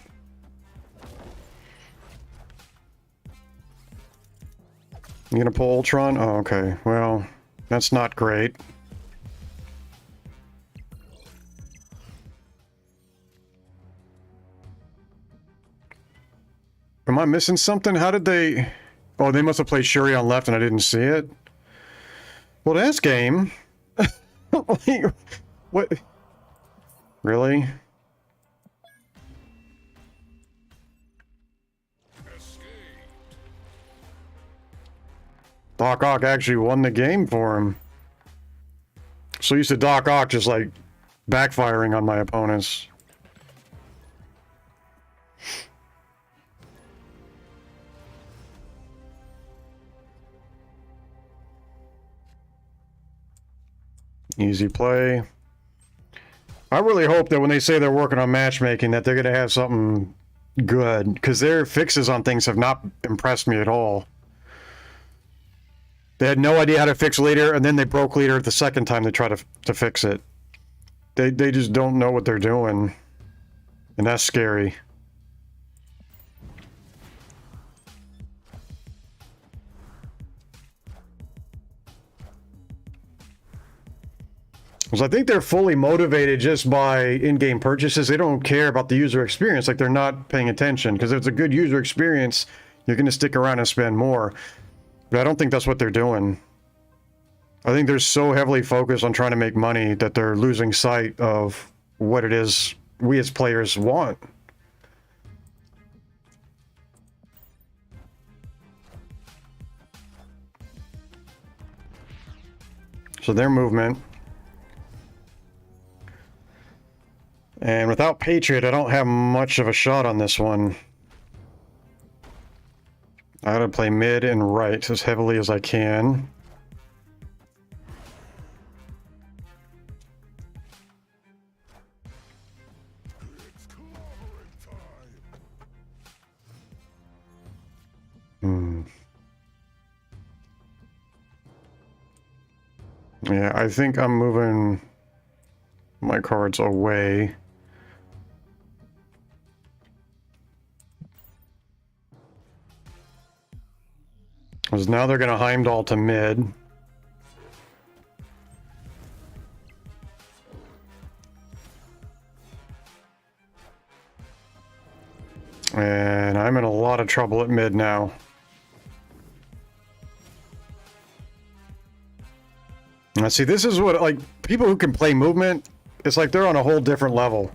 You gonna pull Ultron? Oh, okay. Well, that's not great. Am I missing something? How did they... Oh, they must have played Shuri on left and I didn't see it? Well, that's game. What? Really? Doc Ock actually won the game for him. So used to Doc Ock just like backfiring on my opponents. Easy play. I really hope that when they say they're working on matchmaking that they're going to have something good, because their fixes on things have not impressed me at all. They had no idea how to fix leader, and then they broke leader the second time they tried to fix it. They just don't know what they're doing, and that's scary. Because I think they're fully motivated just by in-game purchases. They don't care about the user experience, like they're not paying attention. Because if it's a good user experience, you're going to stick around and spend more. But I don't think that's what they're doing. I think they're so heavily focused on trying to make money that they're losing sight of what it is we as players want. So their movement. And without Patriot, I don't have much of a shot on this one. I gotta play mid and right as heavily as I can. Yeah, I think I'm moving my cards away. Because now they're going to Heimdall to mid. And I'm in a lot of trouble at mid now. Now, see, this is what, like, people who can play movement, it's like they're on a whole different level.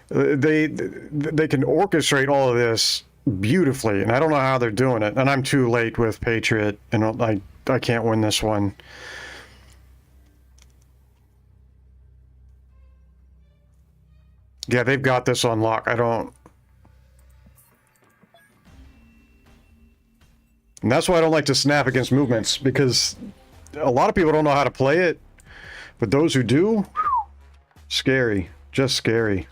They can orchestrate all of this beautifully, and I don't know how they're doing it. And I'm too late with Patriot, and I can't win this one. Yeah, they've got this on lock. I don't. And that's why I don't like to snap against movements, because a lot of people don't know how to play it, but those who do, scary, just scary.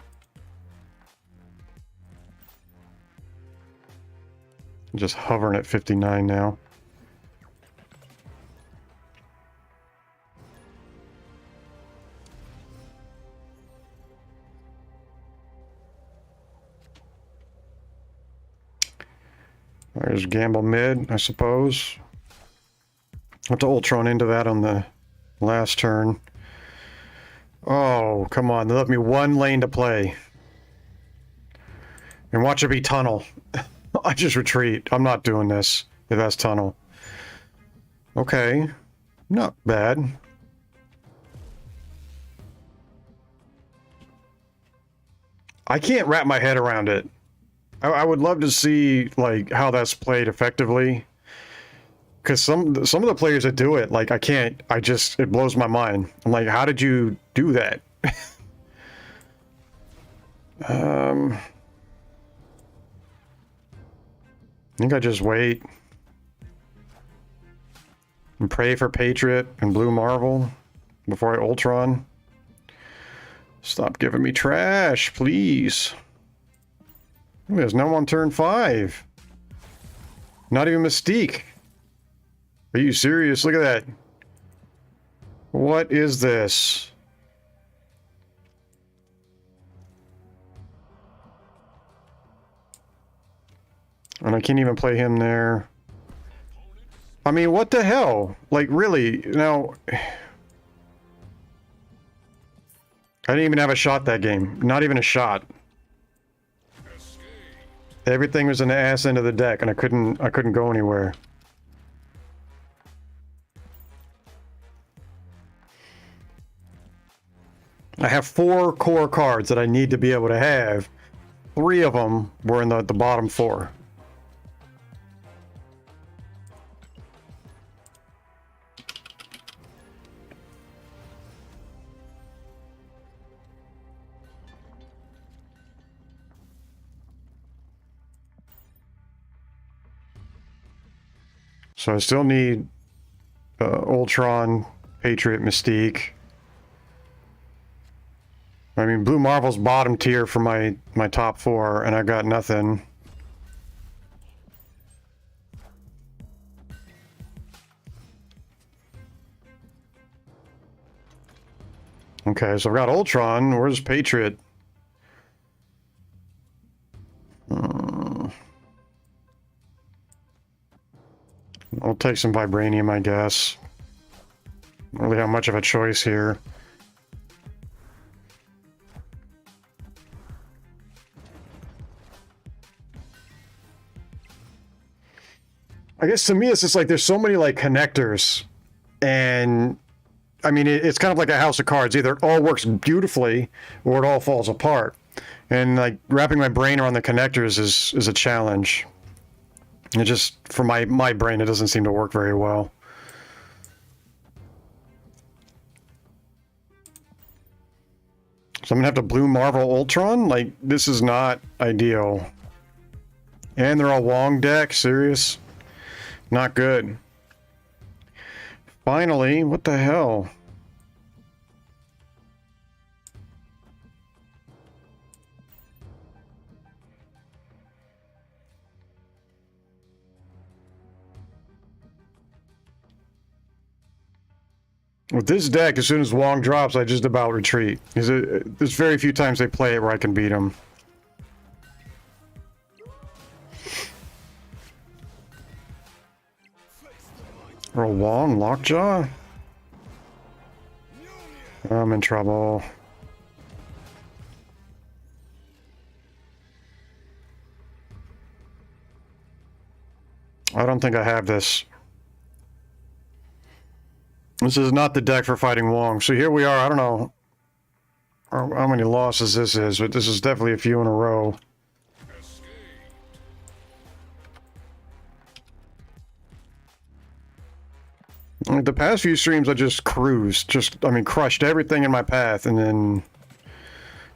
Just hovering at 59 now. There's gamble mid, I suppose. I'll have to Ultron into that on the last turn. Oh, come on. They left me one lane to play. And watch it be tunnel. I just retreat. I'm not doing this if that's tunnel. Okay. Not bad. I can't wrap my head around it. I would love to see, like, how that's played effectively. Because some of the players that do it, like, it blows my mind. I'm like, how did you do that? I think I just wait and pray for Patriot and Blue Marvel before I Ultron. Stop giving me trash, please. There's no on turn 5. Not even Mystique. Are you serious? Look at that. What is this? And I can't even play him there. I mean, what the hell? Like, really? Now, I didn't even have a shot that game. Not even a shot. Everything was in the ass end of the deck, and I couldn't go anywhere. I have 4 core cards that I need to be able to have. 3 of them were in the bottom 4. So I still need Ultron, Patriot, Mystique. I mean, Blue Marvel's bottom tier for my top 4, and I got nothing. Okay, so I've got Ultron. Where's Patriot? I'll take some Vibranium, I guess. Don't really have much of a choice here. I guess to me, it's just like there's so many like connectors, and I mean, it's kind of like a house of cards. Either it all works beautifully or it all falls apart. And like wrapping my brain around the connectors is a challenge. It just, for my brain, it doesn't seem to work very well. So I'm gonna have to blue Marvel Ultron? Like, this is not ideal. And they're all Wong deck, serious? Not good. Finally, what the hell? With this deck, as soon as Wong drops, I just about retreat. There's very few times they play it where I can beat him. Or a Wong Lockjaw? I'm in trouble. I don't think I have this. This is not the deck for fighting Wong. So here we are. I don't know how many losses this is, but this is definitely a few in a row. The past few streams I just cruised. I mean, crushed everything in my path, and then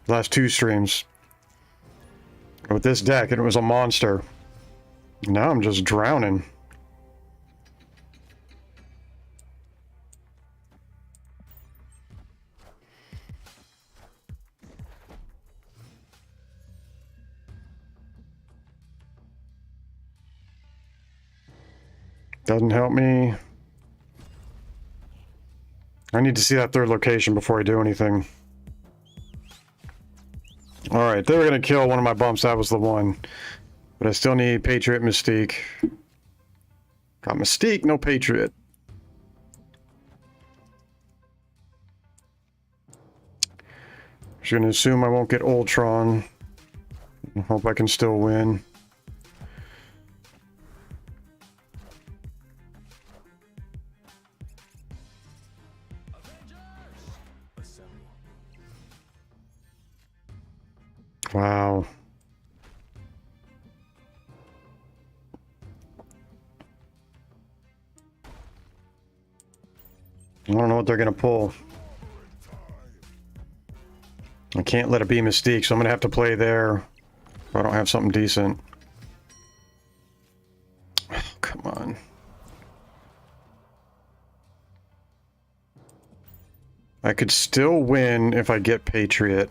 the last two streams with this deck, and it was a monster. Now I'm just drowning. Doesn't help me. I need to see that third location before I do anything. Alright, they were going to kill one of my bumps. That was the one. But I still need Patriot Mystique. Got Mystique, no Patriot. Just going to assume I won't get Ultron. Hope I can still win. Wow. I don't know what they're going to pull. I can't let it be Mystique, so I'm going to have to play there if I don't have something decent. Oh, come on. I could still win if I get Patriot.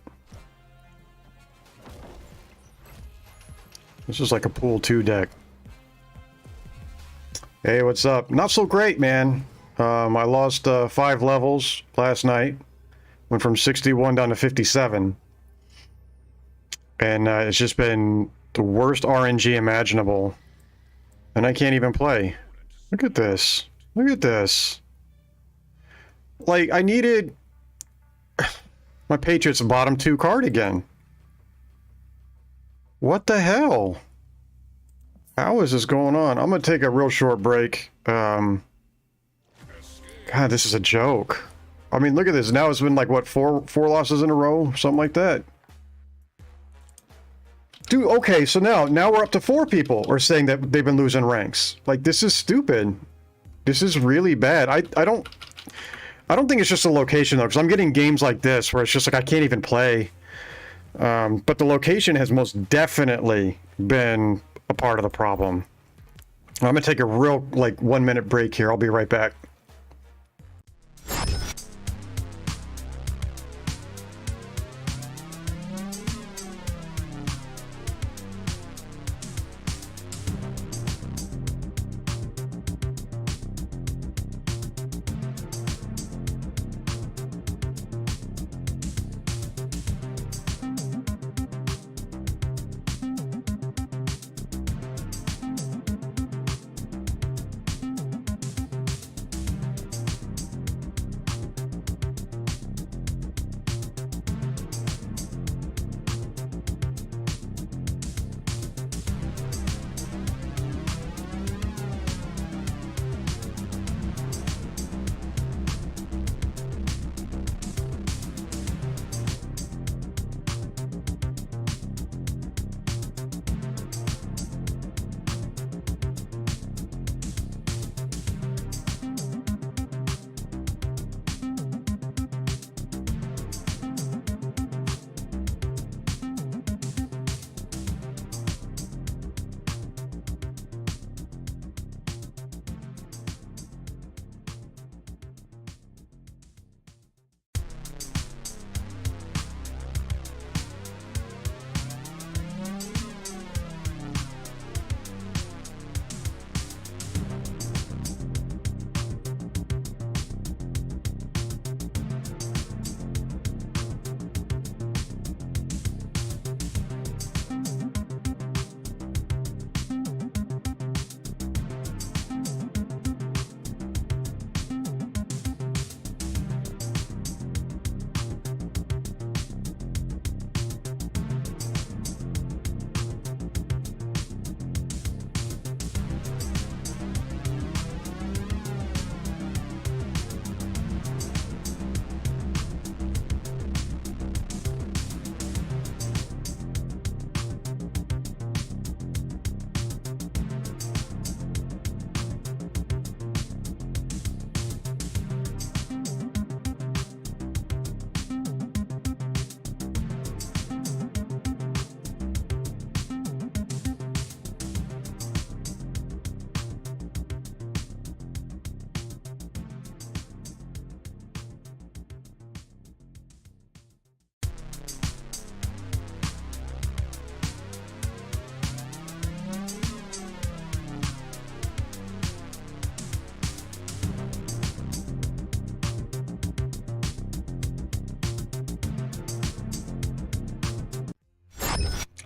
This is like a pool 2 deck. Hey, what's up? Not so great, man. I lost 5 levels last night. Went from 61 down to 57. And it's just been the worst RNG imaginable. And I can't even play. Look at this. Look at this. Like, I needed my Patriots bottom 2 card again. What the hell? How is this going on? I'm gonna take a real short break. God, this is a joke. I mean, look at this. Now it's been like, what, four losses in a row? Something like that. Dude, okay, so now we're up to 4 people are saying that they've been losing ranks. Like, this is stupid. This is really bad. I don't think it's just a location, though, because I'm getting games like this where it's just like I can't even play. But the location has most definitely been a part of the problem. I'm gonna take a real, like, 1-minute break here. I'll be right back.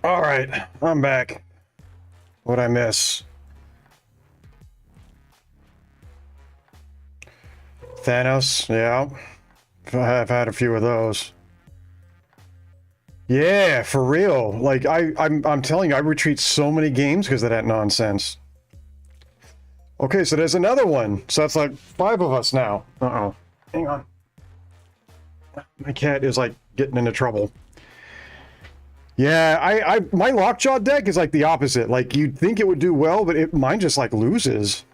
All right, I'm back. What'd I miss? Thanos, yeah. I've had a few of those. Yeah, for real. Like I'm telling you, I retreat so many games because of that nonsense. Okay, so there's another one. So that's like 5 of us now. Uh-oh. Hang on. My cat is like getting into trouble. Yeah, my Lockjaw deck is like the opposite. Like you'd think it would do well, but mine just like loses.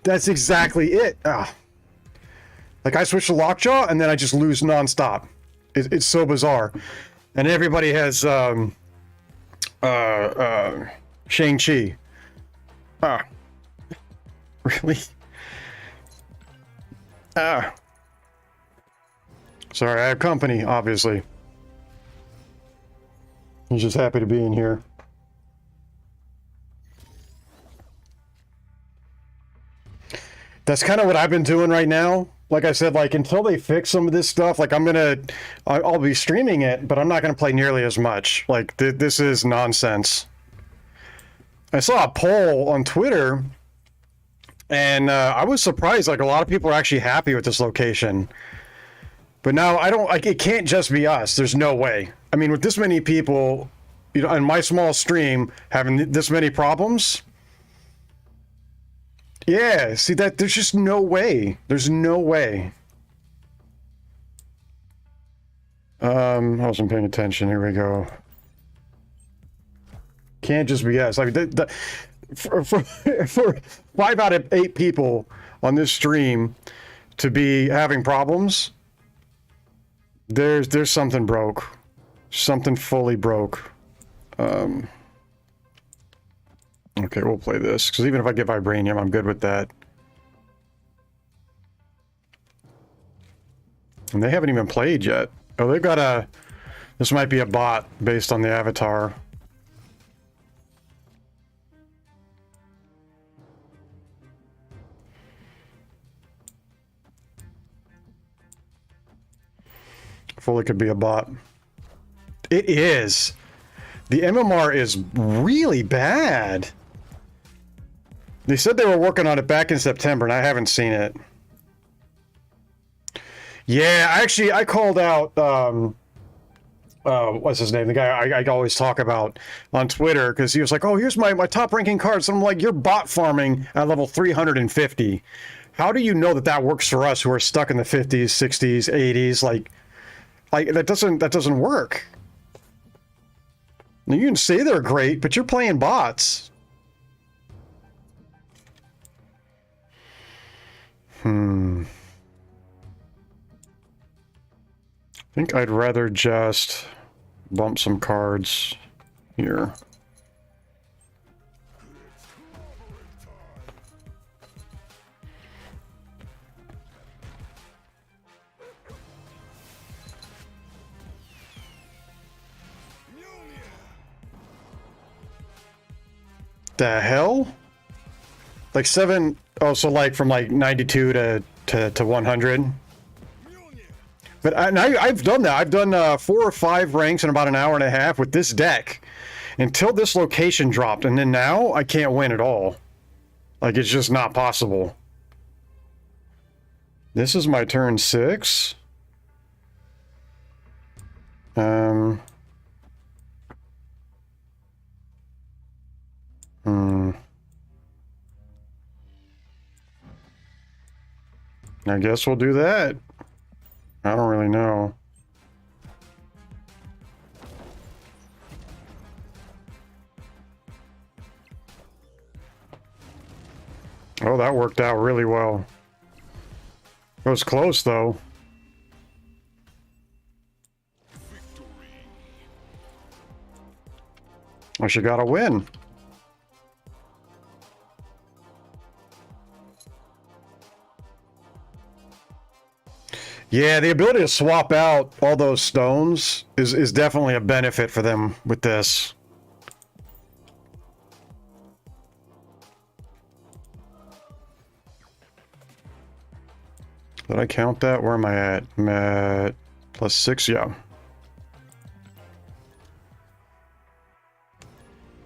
That's exactly it. Ah. Like I switch to Lockjaw and then I just lose nonstop. It's so bizarre. And everybody has Shang-Chi. Ah. Really? Ah. Sorry, I have company, obviously. He's just happy to be in here. That's kind of what I've been doing right now. Like I said, like until they fix some of this stuff, like I'll be streaming it, but I'm not gonna play nearly as much. Like this is nonsense. I saw a poll on Twitter, and I was surprised. Like a lot of people are actually happy with this location. But now I don't like it. Can't just be us. There's no way. I mean, with this many people, you know, in my small stream having this many problems. Yeah, see that there's just no way. There's no way. I wasn't paying attention. Here we go. Can't just be us. Like for 5 out of 8 people on this stream to be having problems, there's something broke. Something fully broke. Okay, we'll play this, because even if I get Vibranium, I'm good with that. And they haven't even played yet. Oh, they've got a... This might be a bot based on the avatar. Fully could be a bot. It is. The MMR is really bad. They said they were working on it back in September, and I haven't seen it. Yeah, actually, I called out, what's his name? The guy I always talk about on Twitter, because he was like, oh, here's my top-ranking cards. And I'm like, you're bot farming at level 350. How do you know that that works for us who are stuck in the 50s, 60s, 80s? Like that doesn't work. You can say they're great, but you're playing bots. I think I'd rather just bump some cards here. The hell? Like 7... Oh, so like from like 92 to 100? But I've done that. I've done 4 or 5 ranks in about an hour and a half with this deck. Until this location dropped. And then now, I can't win at all. Like, it's just not possible. This is my turn 6. I guess we'll do that. I don't really know. Oh, that worked out really well. It was close, though. I should gotta win. Yeah, the ability to swap out all those stones is definitely a benefit for them with this. Did I count that? Where am I at? I'm at +6, yeah.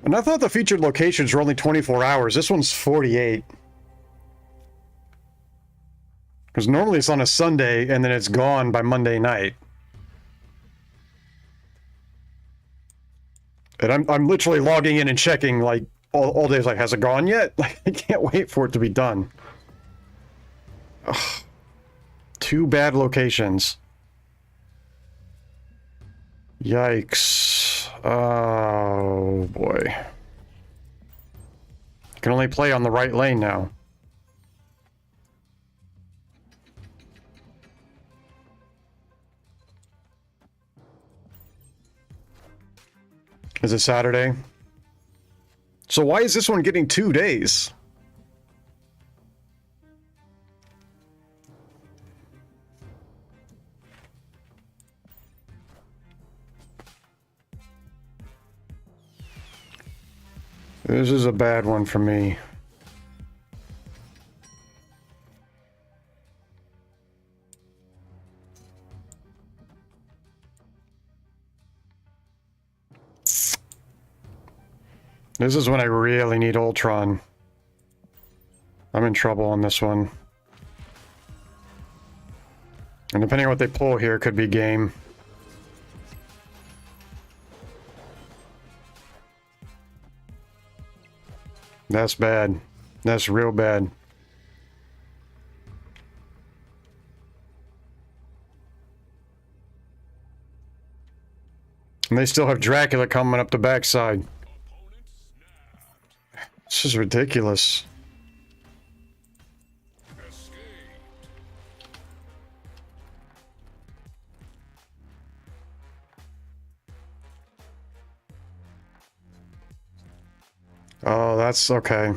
And I thought the featured locations were only 24 hours. This one's 48. Because normally it's on a Sunday and then it's gone by Monday night. And I'm literally logging in and checking like all days, like, has it gone yet? Like, I can't wait for it to be done. Ugh. 2 bad locations. Yikes. Oh boy. You can only play on the right lane now. Is it Saturday? So why is this one getting 2 days? This is a bad one for me. This is when I really need Ultron. I'm in trouble on this one. And depending on what they pull here, could be game. That's bad. That's real bad. And they still have Dracula coming up the backside. This is ridiculous. Oh, that's okay.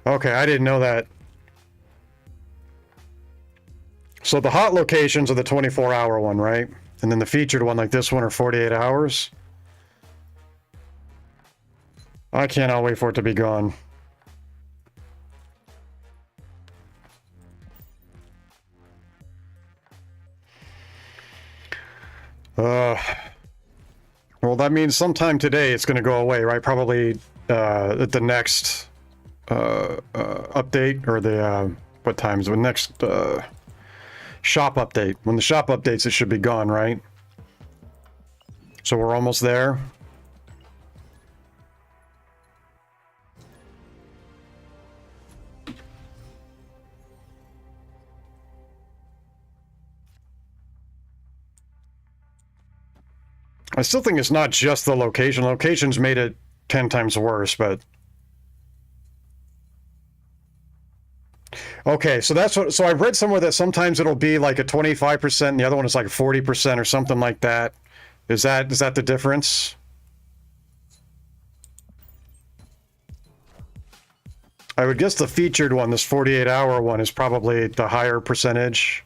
Okay, I didn't know that. So the hot locations are the 24-hour one, right? And then the featured one like this one are 48 hours. I cannot wait for it to be gone. Well, that means sometime today it's going to go away, right? Probably at the next update, or the what time is the next shop update? When the shop updates, it should be gone, right? So we're almost there. I still think it's not just the location. Locations made it 10 times worse, but... Okay, so that's what... So I've read somewhere that sometimes it'll be like a 25%, and the other one is like 40% or something like that. Is that the difference? I would guess the featured one, this 48-hour one, is probably the higher percentage.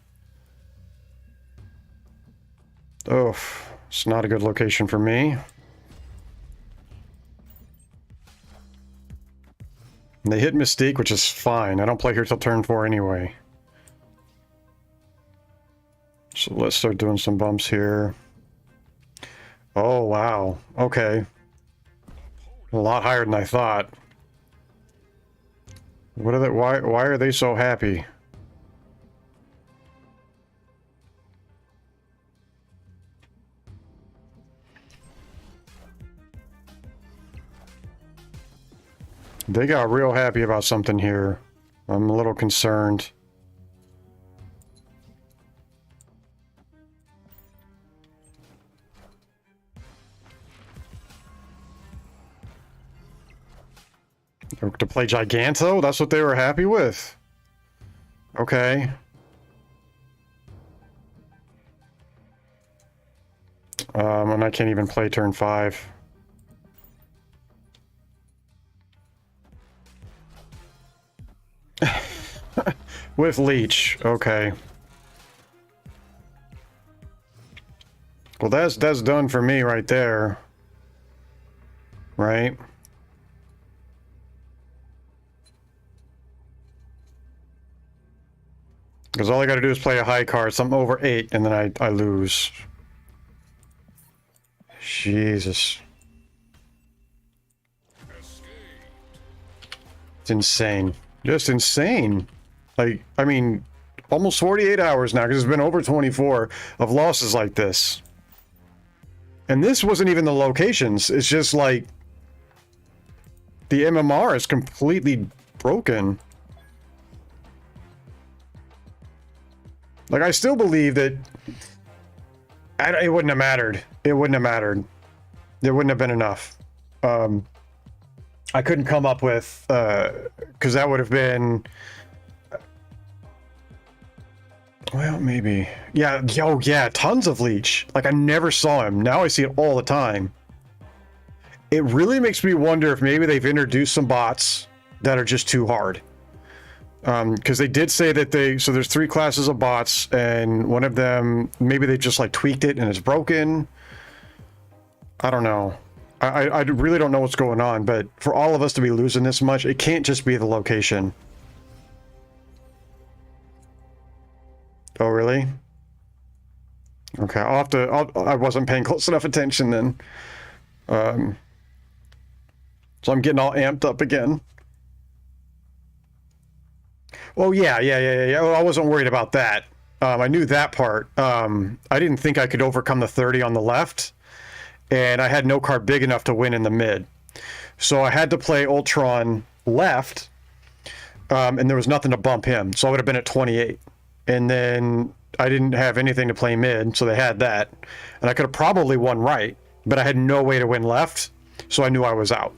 Oh, it's not a good location for me. And they hit Mystique, which is fine. I don't play here till turn 4 anyway. So let's start doing some bumps here. Oh, wow. Okay. A lot higher than I thought. What are they? Why are they so happy? They got real happy about something here. I'm a little concerned. To play Giganto? That's what they were happy with? Okay. And I can't even play turn 5. With Leech, okay. Well, that's done for me right there. Right? Because all I gotta do is play a high card, something over 8, and then I lose. Jesus. It's insane. Just insane. Like, I mean, almost 48 hours now, because it's been over 24 of losses like this. And this wasn't even the locations. It's just like the MMR is completely broken. Like, I still believe that it wouldn't have mattered. It wouldn't have mattered. There wouldn't have been enough. I couldn't come up with, because that would have been, well, maybe. Yeah, oh yeah, tons of leech. Like, I never saw him. Now I see it all the time. It really makes me wonder if maybe they've introduced some bots that are just too hard. Because they did say that so there's 3 classes of bots, and one of them, maybe they just like tweaked it and it's broken. I don't know. I really don't know what's going on, but for all of us to be losing this much, it can't just be the location. Oh, really? Okay, I'll have to, I wasn't paying close enough attention then. So I'm getting all amped up again. Oh, yeah. Oh, I wasn't worried about that. I knew that part. I didn't think I could overcome the 30 on the left, and I had no card big enough to win in the mid. So I had to play Ultron left, and there was nothing to bump him, so I would have been at 28. And then I didn't have anything to play mid, so they had that. And I could have probably won right, but I had no way to win left, so I knew I was out.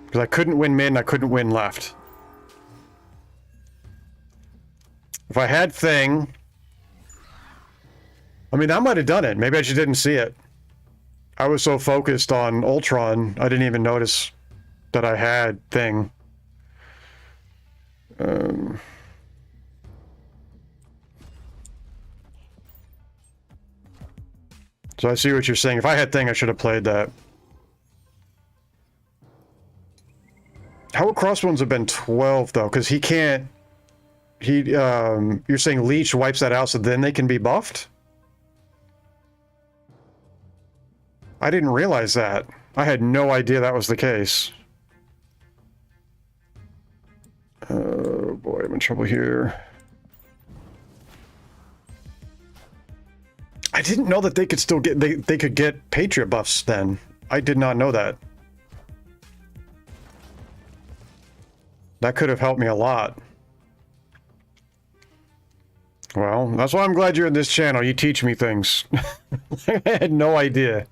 Because I couldn't win mid and I couldn't win left. If I had Thing, I mean, I might have done it. Maybe I just didn't see it. I was so focused on Ultron, I didn't even notice that I had Thing. So I see what you're saying. If I had Thing, I should have played that. How would Crossbones have been 12, though? Because he can't... you're saying Leech wipes that out so then they can be buffed? I didn't realize that. I had no idea that was the case. Oh boy, I'm in trouble here. I didn't know that they could still get, they could get Patriot buffs then. I did not know that. That could have helped me a lot. Well, that's why I'm glad you're in this channel. You teach me things. I had no idea.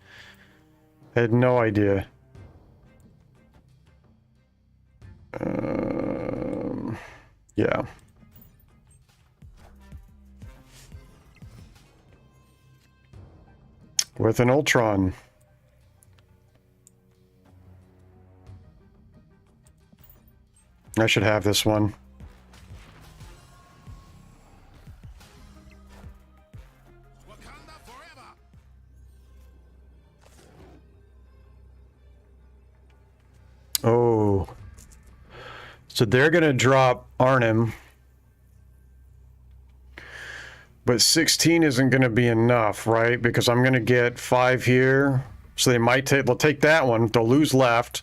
I had no idea. Yeah. With an Ultron. I should have this one. Oh. So they're going to drop Arnim. But 16 isn't going to be enough, right? Because I'm going to get 5 here. So they might take, they'll take that one. They'll lose left.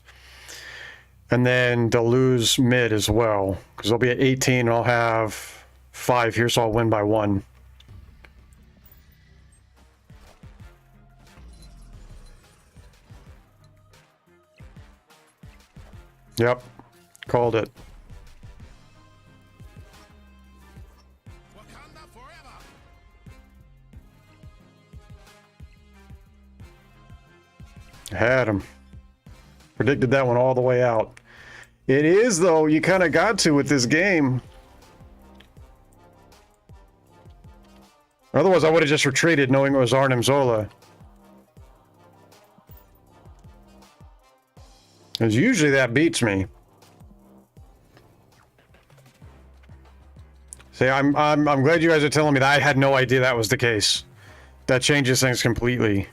And then they'll lose mid as well. Because they'll be at 18 and I'll have 5 here, so I'll win by 1. Yep. Called it. Had him. Predicted that one all the way out. It is, though, you kind of got to with this game. Otherwise, I would have just retreated knowing it was Arnim Zola. Because usually that beats me. See, I'm glad you guys are telling me that. I had no idea that was the case. That changes things completely.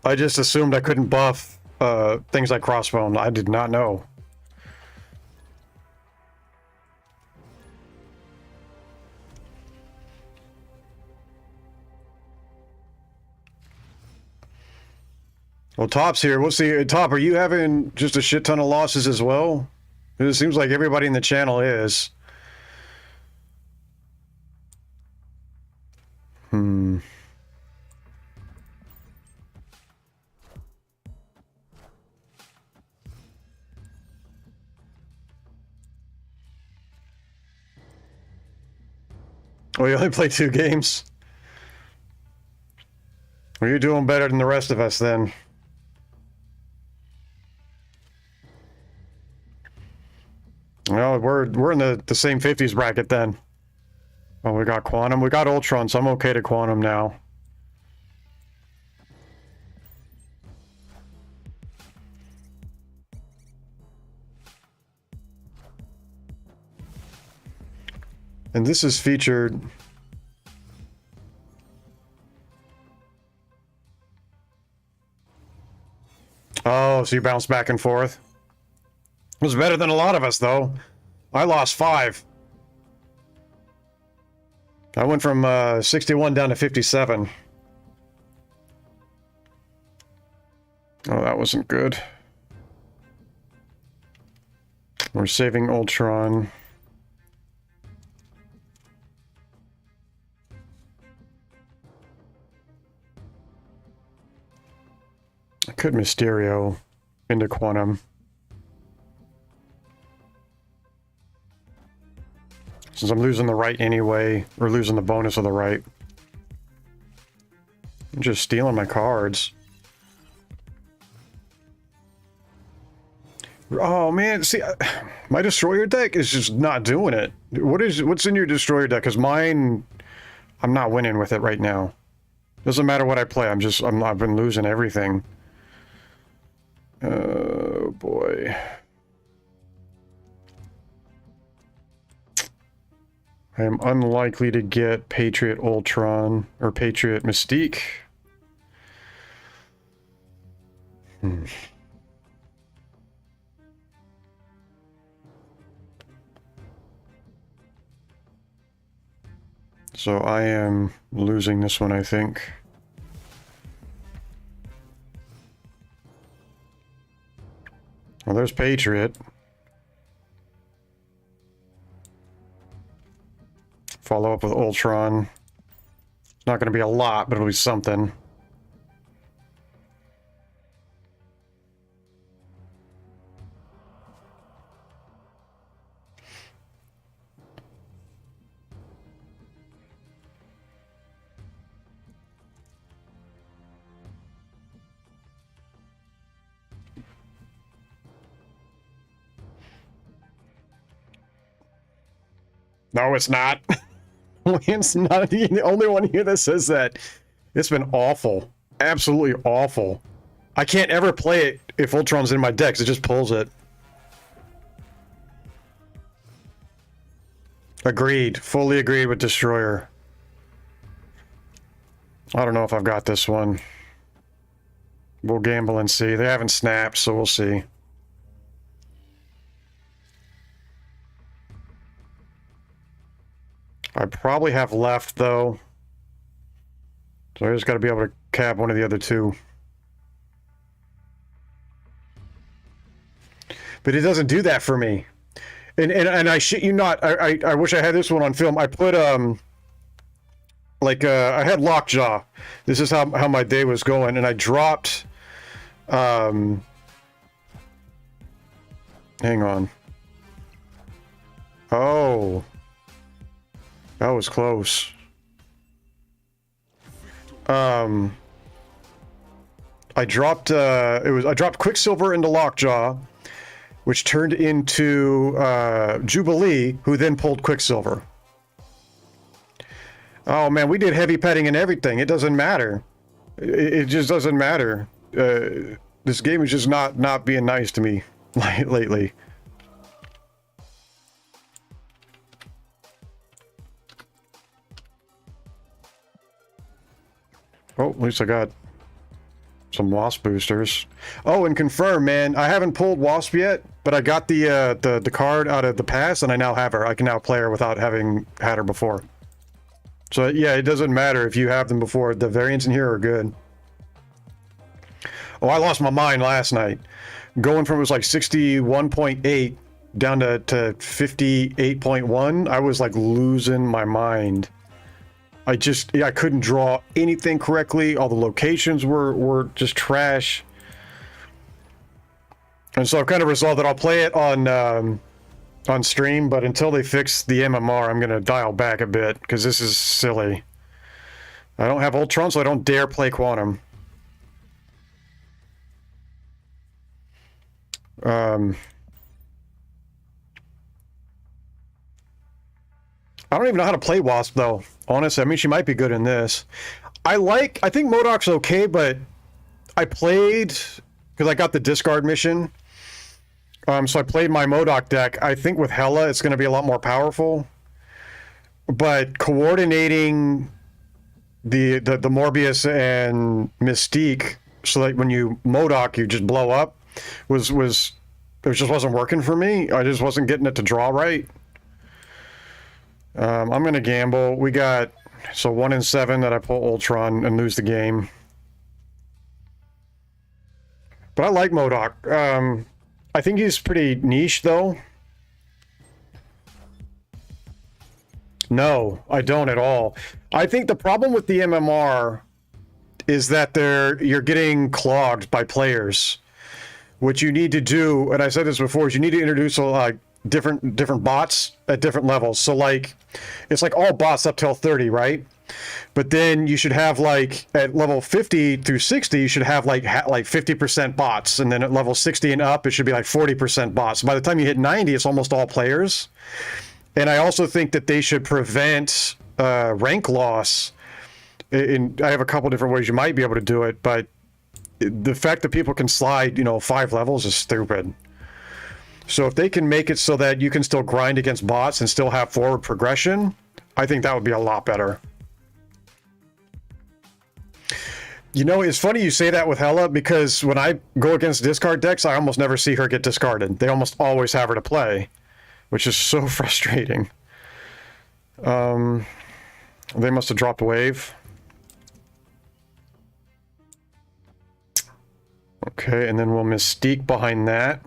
I just assumed I couldn't buff things like Crossbone. I did not know. Well, Top's here. We'll see. Top, are you having just a shit ton of losses as well? It seems like everybody in the channel is. Oh, you only play 2 games? Well, you're doing better than the rest of us then. Well, we're in the same 50s bracket then. Oh, we got Quantum. We got Ultron, so I'm okay to Quantum now. And this is featured... Oh, so you bounce back and forth? It was better than a lot of us, though. I lost 5. I went from 61 down to 57. Oh, that wasn't good. We're saving Ultron. I could Mysterio into Quantum. Since I'm losing the right anyway, or losing the bonus of the right. I'm just stealing my cards. Oh man, see, my Destroyer deck is just not doing it. What's in your Destroyer deck? Because mine, I'm not winning with it right now. Doesn't matter what I play, I've been losing everything. Oh boy. I am unlikely to get Patriot Ultron or Patriot Mystique. So I am losing this one, I think. Well, there's Patriot. Follow up with Ultron. It's not going to be a lot, but it'll be something. No, it's not. It's not the only one here that says that. It's been awful. Absolutely awful. I can't ever play it if Ultron's in my decks. It just pulls it. Agreed. Fully agreed with Destroyer. I don't know if I've got this one. We'll gamble and see. They haven't snapped, so we'll see. I probably have left, though. So I just got to be able to cap one of the other 2. But it doesn't do that for me. And I shit you not, I wish I had this one on film. I put, I had Lockjaw. This is how my day was going. And I dropped, hang on. Oh. That was close. I dropped Quicksilver into Lockjaw, which turned into Jubilee, who then pulled Quicksilver. Oh man, we did heavy petting and everything. It doesn't matter. It just doesn't matter. This game is just not being nice to me lately. Oh, at least I got some Wasp boosters. Oh, and confirm, man. I haven't pulled Wasp yet, but I got the card out of the past, and I now have her. I can now play her without having had her before. So yeah, it doesn't matter if you have them before. The variants in here are good. Oh, I lost my mind last night. Going from, it was like 61.8 down to 58.1, I was like losing my mind. I couldn't draw anything correctly. All the locations were just trash. And so I've kind of resolved that I'll play it on stream, but until they fix the MMR, I'm going to dial back a bit because this is silly. I don't have Ultron, so I don't dare play Quantum. I don't even know how to play Wasp, though. Honestly, I mean, she might be good in this. I think MODOK's okay, but I played, because I got the discard mission. So I played my MODOK deck. I think with Hela, it's going to be a lot more powerful. But coordinating the Morbius and Mystique, so that when you MODOK, you just blow up, it just wasn't working for me. I just wasn't getting it to draw right. I'm going to gamble. We got, so 1 in 7 that I pull Ultron and lose the game. But I like MODOK. I think he's pretty niche, though. No, I don't at all. I think the problem with the MMR is that you're getting clogged by players. What you need to do, and I said this before, is you need to introduce different bots at different levels. So like, it's like all bots up till 30, right? But then you should have like at level 50 through 60, you should have like 50% bots, and then at level 60 and up, it should be like 40% bots. By the time you hit 90, it's almost all players. And I also think that they should prevent rank loss. I have a couple different ways you might be able to do it, but the fact that people can slide, 5 levels is stupid. So if they can make it so that you can still grind against bots and still have forward progression, I think that would be a lot better. It's funny you say that with Hela, because when I go against discard decks, I almost never see her get discarded. They almost always have her to play, which is so frustrating. They must have dropped wave. Okay, and then we'll Mystique behind that.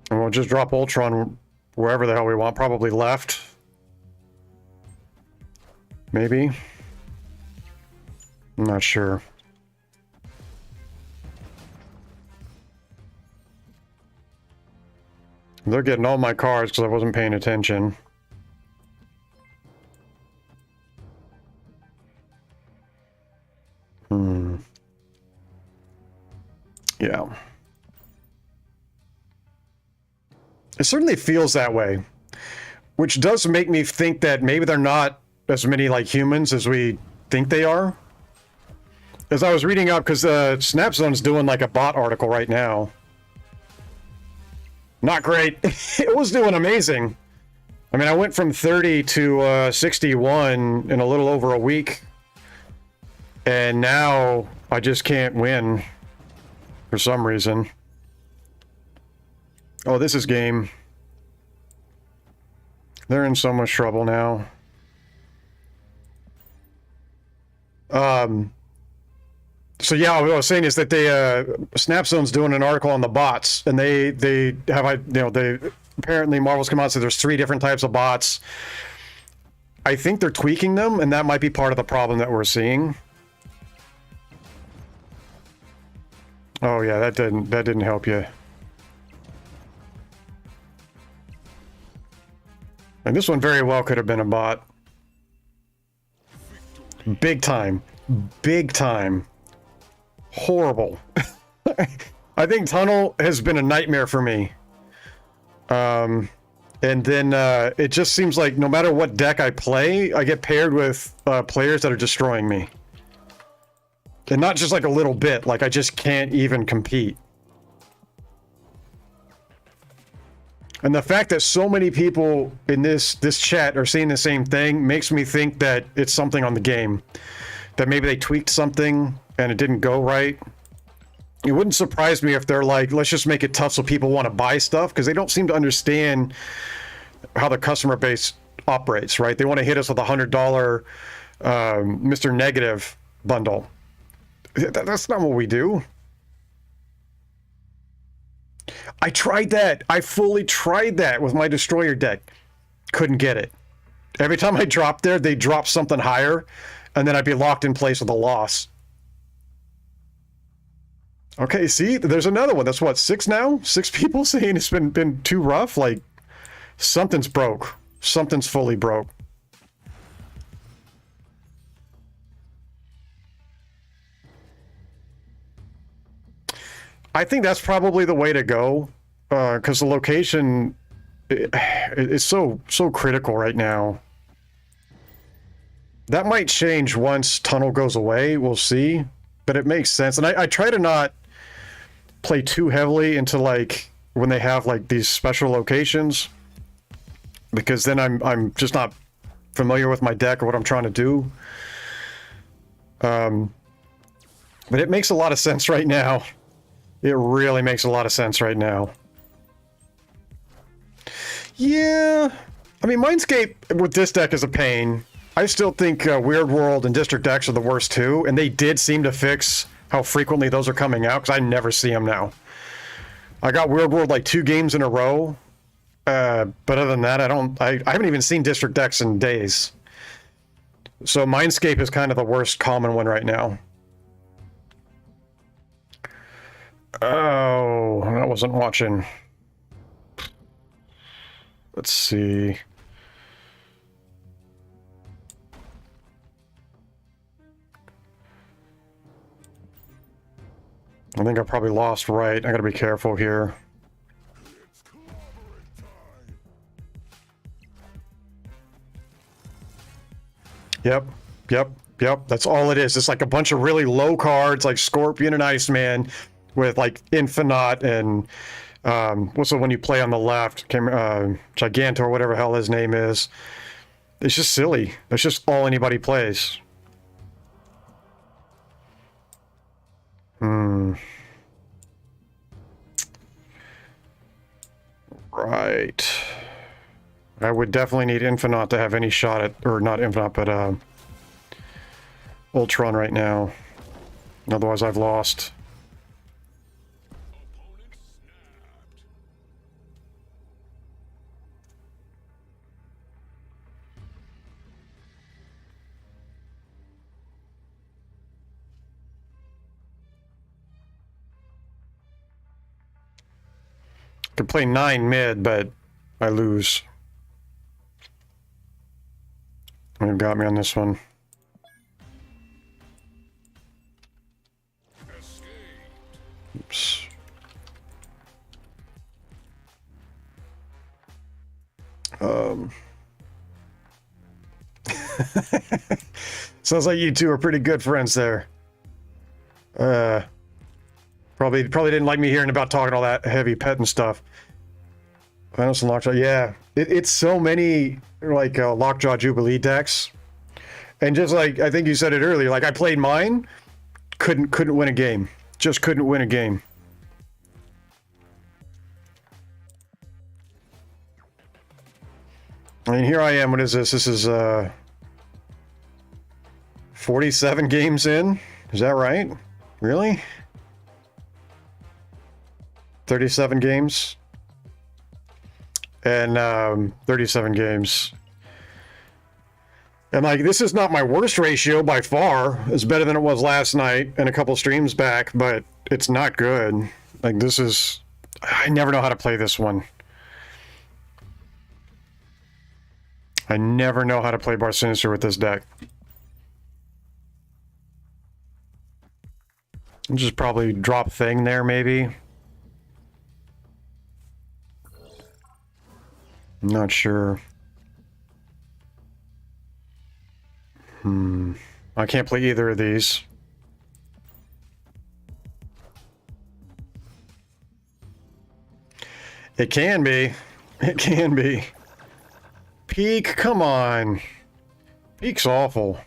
And we'll just drop Ultron wherever the hell we want, probably left. Maybe. I'm not sure. They're getting all my cards because I wasn't paying attention. Yeah. It certainly feels that way, which does make me think that maybe they're not as many like humans as we think they are. As I was reading up, because Snapzone's doing like a bot article right now. Not great. It was doing amazing. I mean, I went from 30 to 61 in a little over a week. And now I just can't win for some reason. Oh, this is game. They're in so much trouble now. So yeah, what I was saying is that they Snapzone's doing an article on the bots, and they have they apparently Marvel's come out and said there's 3 different types of bots. I think they're tweaking them, and that might be part of the problem that we're seeing. Oh yeah, that didn't help you. And this one very well could have been a bot. Big time. Big time. Horrible. I think Tunnel has been a nightmare for me. And then it just seems like no matter what deck I play, I get paired with players that are destroying me. And not just like a little bit, like I just can't even compete. And the fact that so many people in this chat are saying the same thing makes me think that it's something on the game. That maybe they tweaked something and it didn't go right. It wouldn't surprise me if they're like, let's just make it tough so people want to buy stuff, because they don't seem to understand how the customer base operates, right? They want to hit us with a $100 Mr. Negative bundle. That's not what we do. I tried that. I fully tried that with my destroyer deck. Couldn't get it. Every time I dropped there, they dropped something higher, and then I'd be locked in place with a loss. Okay, see, there's another one. That's what, 6 now? 6 people saying it's been too rough? Like, something's broke. Something's fully broke. I think that's probably the way to go, because the location is so critical right now. That might change once Tunnel goes away. We'll see, but it makes sense. And I try to not play too heavily into like when they have like these special locations, because then I'm just not familiar with my deck or what I'm trying to do. But it makes a lot of sense right now. It really makes a lot of sense right now. Yeah, I mean, Mindscape with this deck is a pain. I still think Weird World and District decks are the worst too, and they did seem to fix how frequently those are coming out, because I never see them now. I got Weird World like 2 games in a row, but other than that, I haven't even seen District decks in days. So Mindscape is kind of the worst common one right now. Oh, I wasn't watching. Let's see. I think I probably lost right. I gotta be careful here. Yep. That's all it is. It's like a bunch of really low cards like Scorpion and Iceman with like Infinite and what's the one you play on the left? Gigantor, whatever the hell his name is. It's just silly. That's just all anybody plays. Right. I would definitely need Infinite to have any shot at, or not Infinite, but Ultron right now. Otherwise I've lost. Could play 9 mid, but I lose. You've got me on this one. Oops. Sounds like you two are pretty good friends there. Probably didn't like me hearing about talking all that heavy pet and stuff. Finals and Lockjaw, yeah. It's so many like Lockjaw Jubilee decks, and just like I think you said it earlier, like I played mine, couldn't win a game. Just couldn't win a game. I mean, here I am. What is this? This is 47 games in. Is that right? Really? 37 games. And 37 games. And like, this is not my worst ratio by far. It's better than it was last night and a couple streams back, but it's not good. Like, this is... I never know how to play this one. I never know how to play Bar Sinister with this deck. I'll just probably drop Thing there, maybe. I'm not sure. I can't play either of these. It can be. It can be. Peak, come on. Peak's awful.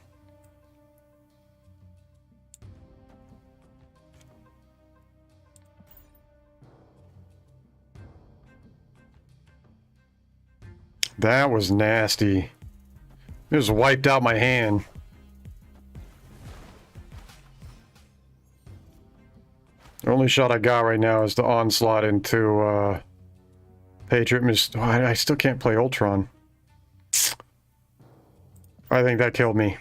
That was nasty. It just wiped out my hand. only shot I got right now is the onslaught into Patriot. Oh, I still can't play Ultron. I think that killed me.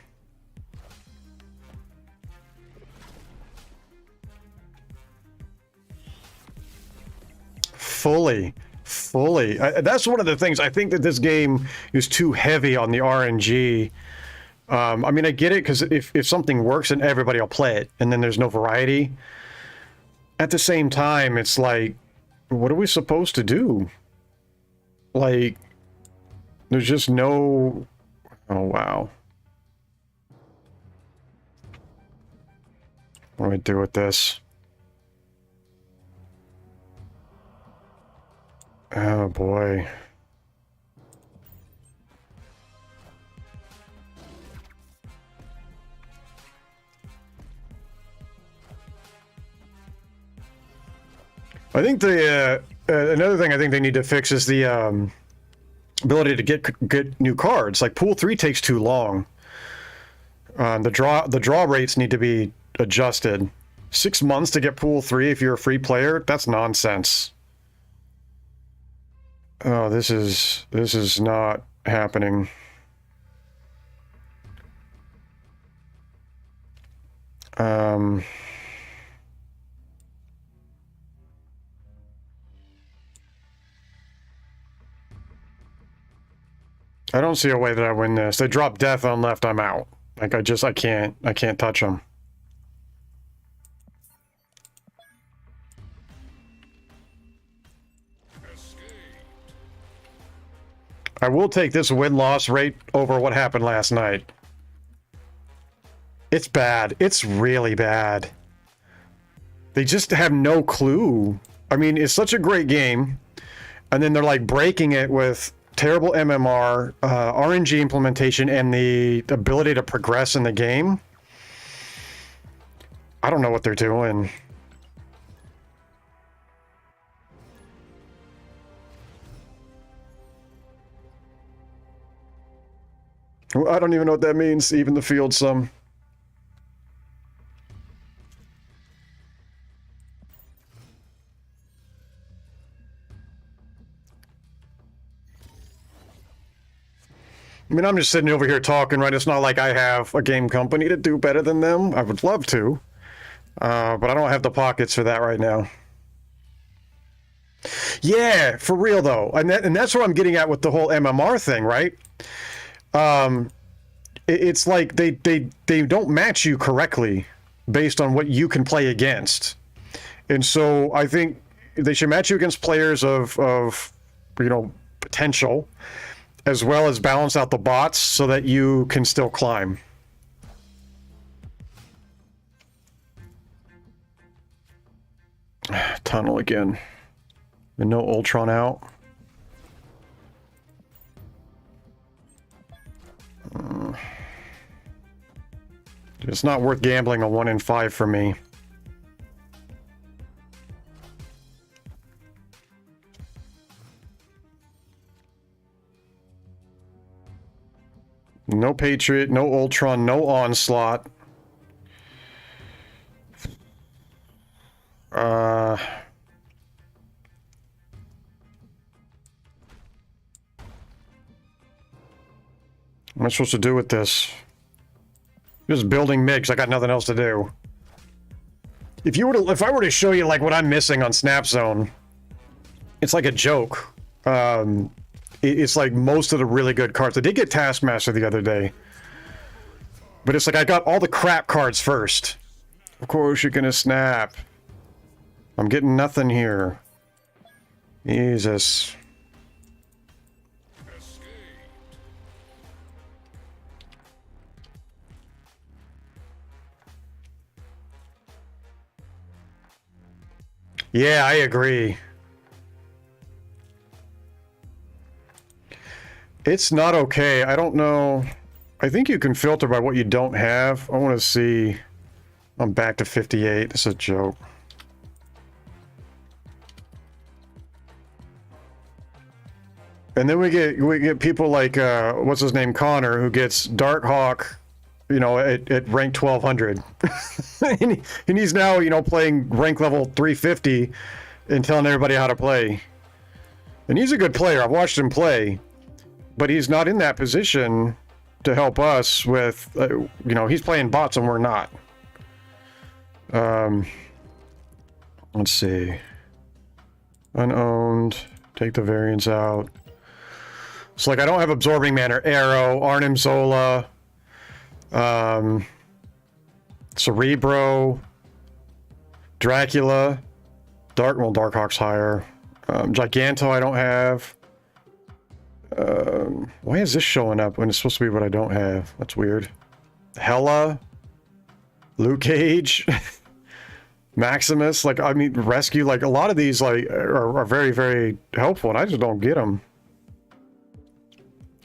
Fully. That's one of the things. I think that this game is too heavy on the RNG. I mean, I get it, because if something works, then everybody will play it, and then there's no variety. At the same time, it's like, what are we supposed to do? Like, there's just no... Oh, wow. What do I do with this? Oh, boy. I think the another thing I think they need to fix is the ability to get new cards. Like Pool 3 takes too long. The draw rates need to be adjusted. 6 months to get Pool 3 if you're a free player? That's nonsense. Oh, this is not happening. I don't see a way that I win this. They drop death on left, I'm out. Like I can't touch them. I will take this win-loss rate over what happened last night. It's bad. It's really bad. They just have no clue. I mean, it's such a great game, and then they're like breaking it with terrible MMR, RNG implementation, and the ability to progress in the game. I don't know what they're doing. I don't even know what that means, even the field sum. I mean, I'm just sitting over here talking, right? It's not like I have a game company to do better than them. I would love to, but I don't have the pockets for that right now. Yeah, for real though, and that's what I'm getting at with the whole MMR thing, right? It's like they don't match you correctly based on what you can play against, and so I think they should match you against players of potential, as well as balance out the bots so that you can still climb. Tunnel again. And no Ultron out. It's not worth gambling a 1 in 5 for me. No Patriot, no Ultron, no Onslaught. What am I supposed to do with this? Just building MiGs. I got nothing else to do. If I were to show you like what I'm missing on Snap Zone, it's like a joke. It's like most of the really good cards. I did get Taskmaster the other day, but it's like I got all the crap cards first. Of course you're gonna snap. I'm getting nothing here. Jesus. Yeah, I agree. It's not okay. I don't know. I think you can filter by what you don't have. I want to see. I'm back to 58. This is a joke. And then we get people like what's his name, Connor, who gets Darkhawk, you know, at rank 1200. and he's now, you know, playing rank level 350 and telling everybody how to play. And he's a good player. I've watched him play, but he's not in that position to help us with, you know, he's playing bots and we're not. Let's see. Unowned. Take the variants out. So, like, I don't have Absorbing Man or Arrow, Arnim Zola, Cerebro, Dracula, Darkhawk's higher. Giganto I don't have. Why is this showing up when it's supposed to be what I don't have? That's weird. Hela, Luke Cage, Maximus, like, I mean, Rescue, like, a lot of these, like, are very, very helpful, and I just don't get them.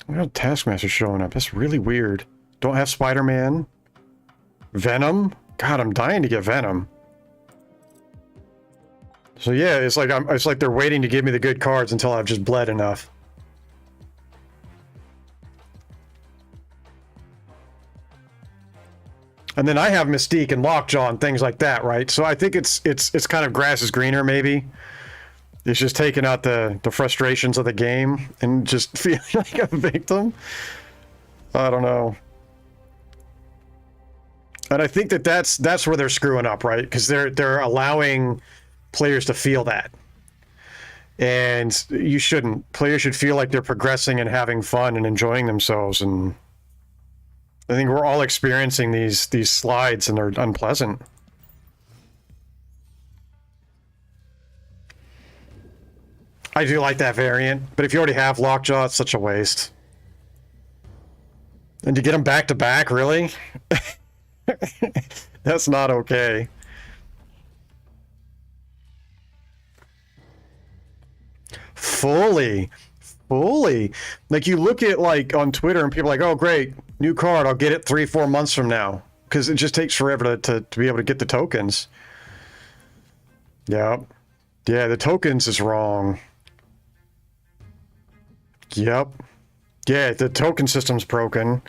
Why are Taskmaster showing up? That's really weird. Don't have Spider-Man. Venom? God, I'm dying to get Venom. So yeah, it's like they're waiting to give me the good cards until I've just bled enough. And then I have Mystique and Lockjaw and things like that, right? So I think it's kind of grass is greener, maybe. It's just taking out the frustrations of the game and just feeling like a victim. I don't know. And I think that's where they're screwing up, right? Because they're allowing players to feel that. And you shouldn't. Players should feel like they're progressing and having fun and enjoying themselves. And I think we're all experiencing these slides and they're unpleasant. I do like that variant, but if you already have Lockjaw, it's such a waste. And to get them back to back, really? That's not okay. Fully. Like, you look at, like, on Twitter and people are like, oh, great, new card, I'll get it 3-4 months from now. Because it just takes forever to be able to get the tokens. Yep. Yeah, the tokens is wrong. Yep. Yeah, the token system's broken.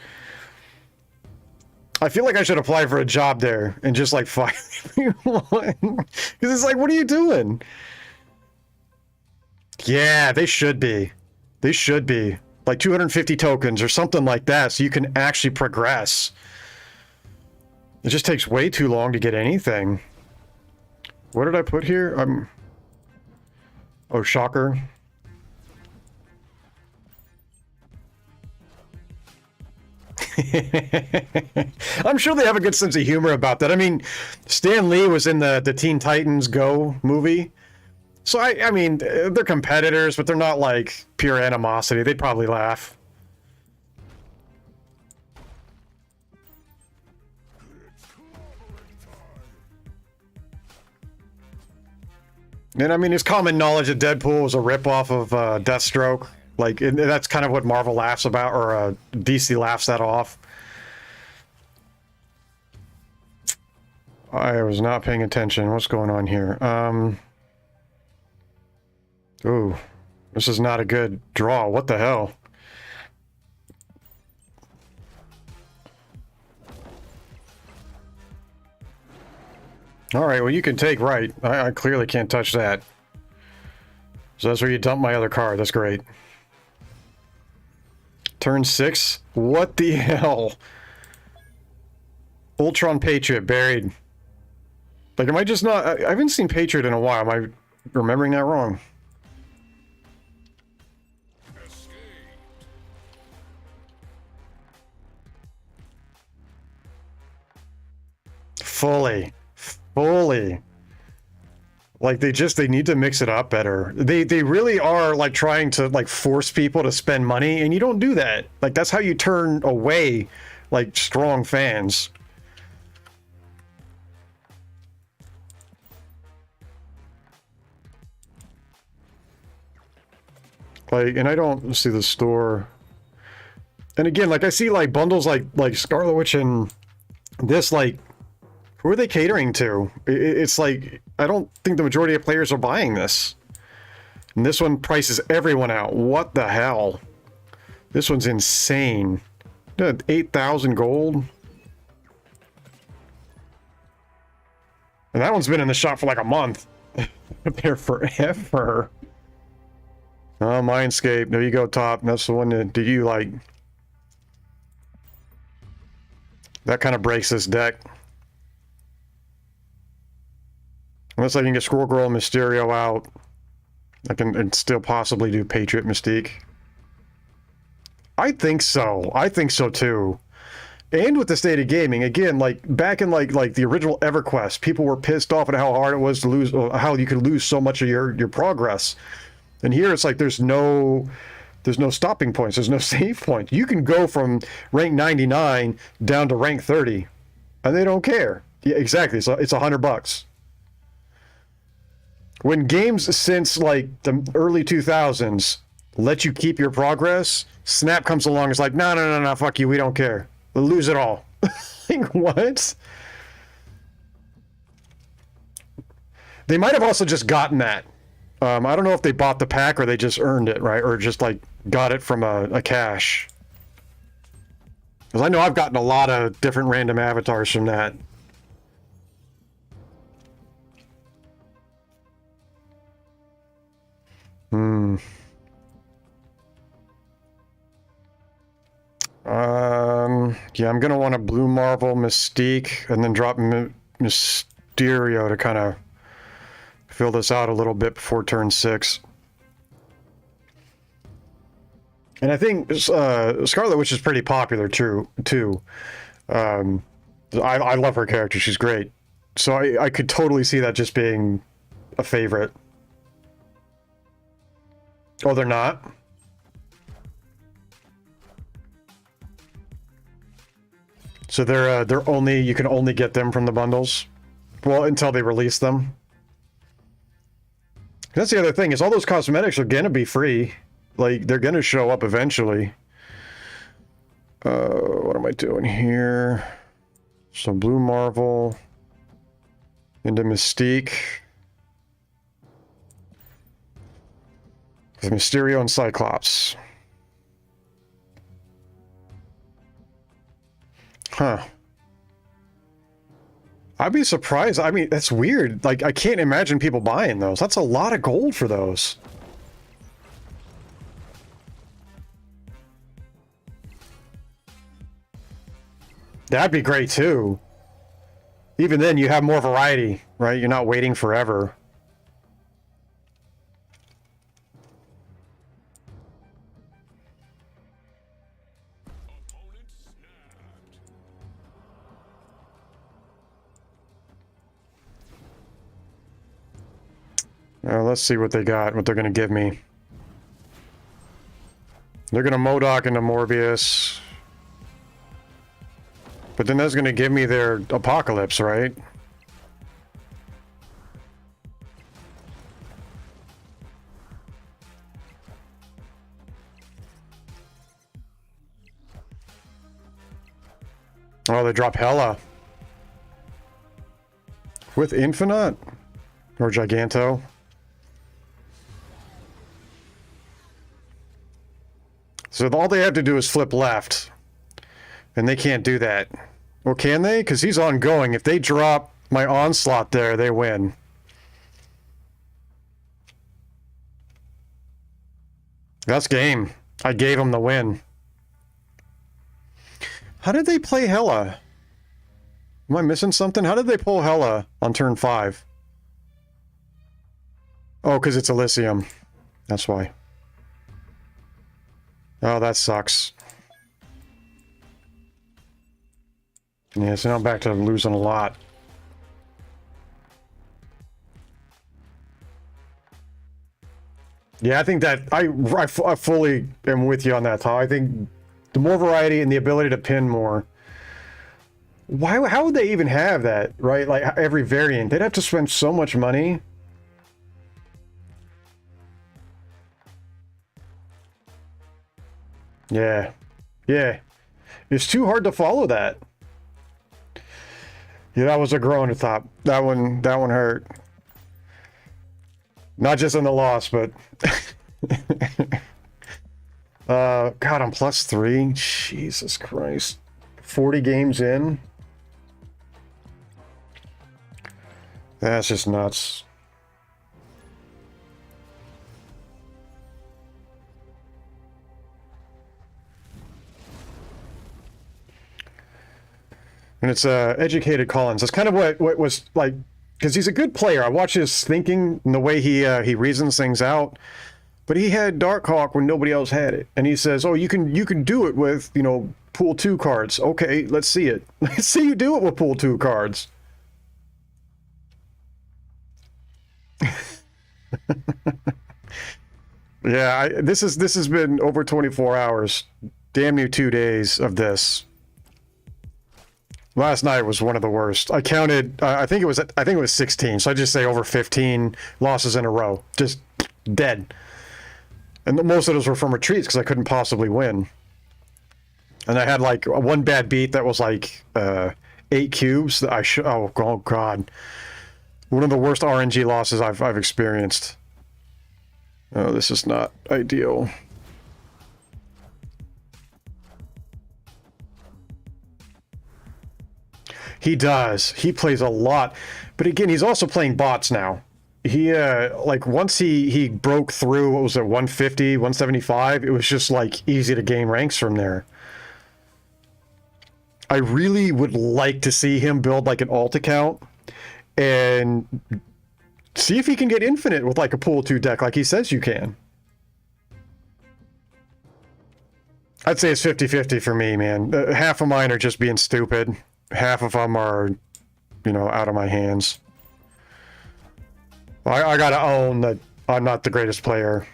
I feel like I should apply for a job there and just, like, fire everyone. Because it's like, what are you doing? Yeah, they should be. They should be. Like 250 tokens or something like that so you can actually progress. It just takes way too long to get anything. What did I put here? Oh, shocker. I'm sure they have a good sense of humor about that. I mean, Stan Lee was in the Teen Titans Go movie. So, I mean, they're competitors, but they're not, like, pure animosity. They'd probably laugh. And, I mean, it's common knowledge that Deadpool was a ripoff of Deathstroke. Like, that's kind of what Marvel laughs about, or DC laughs that off. I was not paying attention. What's going on here? Ooh, this is not a good draw. What the hell? All right, well, you can take right. I clearly can't touch that. So that's where you dump my other card. That's great. Turn 6? What the hell? Ultron Patriot buried. Like, am I just not... I haven't seen Patriot in a while. Am I remembering that wrong? Fully. Like, they need to mix it up better. They really are, like, trying to, like, force people to spend money, and you don't do that. Like, that's how you turn away, like, strong fans. Like, and I don't see the store. And again, like, I see, like, bundles like Scarlet Witch and this, like, who are they catering to? It's like, I don't think the majority of players are buying this. And this one prices everyone out. What the hell? This one's insane. 8,000 gold. And that one's been in the shop for like a month. There forever. Oh, Mindscape. There you go, Top. That's the one that did you like. That kind of breaks this deck. Unless I can get Squirrel Girl and Mysterio out, I can and still possibly do Patriot Mystique. I think so. I think so too. And with the state of gaming, again, like back in like the original EverQuest, people were pissed off at how hard it was to lose, how you could lose so much of your progress. And here it's like there's no stopping points. There's no save point. You can go from rank 99 down to rank 30, and they don't care. Yeah, exactly. So it's $100. When games since like the early 2000s let you keep your progress, Snap comes along. It's like, no, fuck you. We don't care. We'll lose it all. Like, what? They might have also just gotten that. I don't know if they bought the pack or they just earned it, right? Or just like got it from a cache. Because I know I've gotten a lot of different random avatars from that. Yeah, I'm gonna want a Blue Marvel Mystique and then drop Mysterio to kind of fill this out a little bit before turn 6. And I think Scarlet Witch is pretty popular too. I love her character. She's great. So I could totally see that just being a favorite. Oh, they're not? So they're only, you can only get them from the bundles? Well, until they release them. That's the other thing, is all those cosmetics are gonna be free. Like, they're gonna show up eventually. What am I doing here? So Blue Marvel into Mystique. With Mysterio and Cyclops. Huh. I'd be surprised. I mean, that's weird. Like, I can't imagine people buying those. That's a lot of gold for those. That'd be great, too. Even then, you have more variety, right? You're not waiting forever. Let's see what they got, what they're going to give me. They're going to MODOK into Morbius. But then that's going to give me their Apocalypse, right? Oh, they drop Hela. With Infinite? Or Giganto? So all they have to do is flip left. And they can't do that. Or can they? Because he's ongoing. If they drop my Onslaught there, they win. That's game. I gave them the win. How did they play Hela? Am I missing something? How did they pull Hela on turn 5? Oh, because it's Elysium. That's why. Oh, that sucks. Yeah, so now I'm back to losing a lot. Yeah, I think that I fully am with you on that, Tom. I think the more variety and the ability to pin more. How would they even have that, right? Like every variant, they'd have to spend so much money. Yeah. Yeah. It's too hard to follow that. Yeah, that was a groan at top. That one hurt. Not just in the loss, but God, I'm +3. Jesus Christ. 40 games in. That's just nuts. And it's educated Collins. That's kind of what was like, because he's a good player. I watch his thinking and the way he reasons things out. But he had Darkhawk when nobody else had it, and he says, "Oh, you can do it with pool 2 cards." Okay, let's see it. Let's see you do it with pool 2 cards. Yeah, this has been over 24 hours, damn near 2 days of this. Last night was one of the worst. I counted. I think it was 16. So I just say over 15 losses in a row, just dead. And most of those were from retreats because I couldn't possibly win. And I had like one bad beat that was like 8 cubes. That oh god, one of the worst RNG losses I've experienced. Oh, this is not ideal. He does. He plays a lot. But again, he's also playing bots now. He, like, once he broke through, what was it, 150, 175, it was just, like, easy to gain ranks from there. I really would like to see him build, like, an alt account and see if he can get infinite with, like, a pool 2 deck like he says you can. I'd say it's 50-50 for me, man. Half of mine are just being stupid. Half of them are, out of my hands. I gotta own that I'm not the greatest player.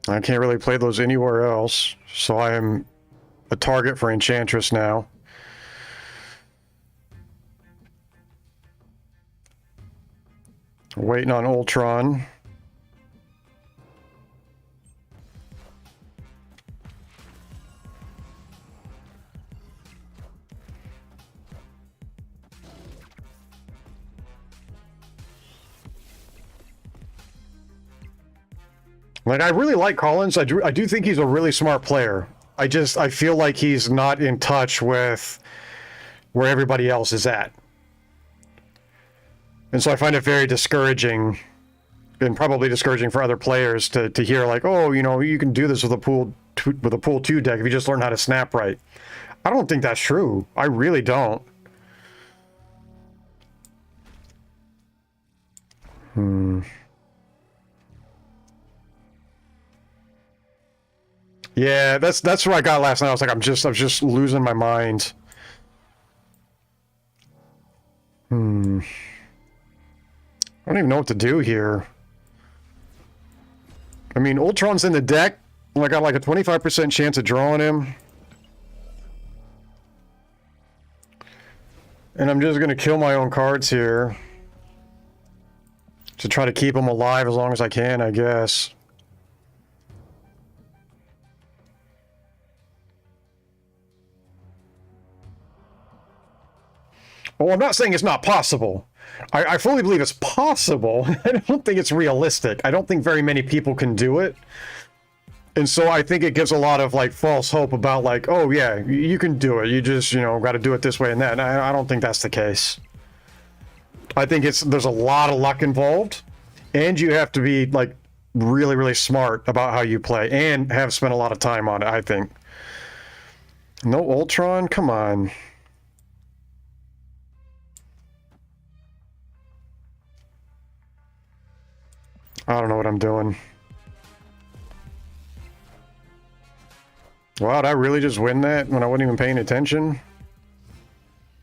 I can't really play those anywhere else, so I am a target for Enchantress now. Waiting on Ultron. Like, I really like Collins. I do think he's a really smart player. I feel like he's not in touch with where everybody else is at. And so I find it very discouraging, and probably discouraging for other players to hear like, oh, you can do this with a pool 2 deck if you just learn how to snap right. I don't think that's true. I really don't. Yeah, that's what I got last night. I was like, I'm just losing my mind. I don't even know what to do here. I mean, Ultron's in the deck. I got like a 25% chance of drawing him. And I'm just gonna kill my own cards here to try to keep him alive as long as I can, I guess. Well, I'm not saying it's not possible. I fully believe it's possible. I don't think it's realistic. I don't think very many people can do it. And so I think it gives a lot of like false hope about like, oh yeah, you can do it. You just, got to do it this way and that. And I don't think that's the case. I think there's a lot of luck involved, and you have to be like really, really smart about how you play and have spent a lot of time on it, I think. No Ultron? Come on. I don't know what I'm doing. Wow, did I really just win that when I wasn't even paying attention?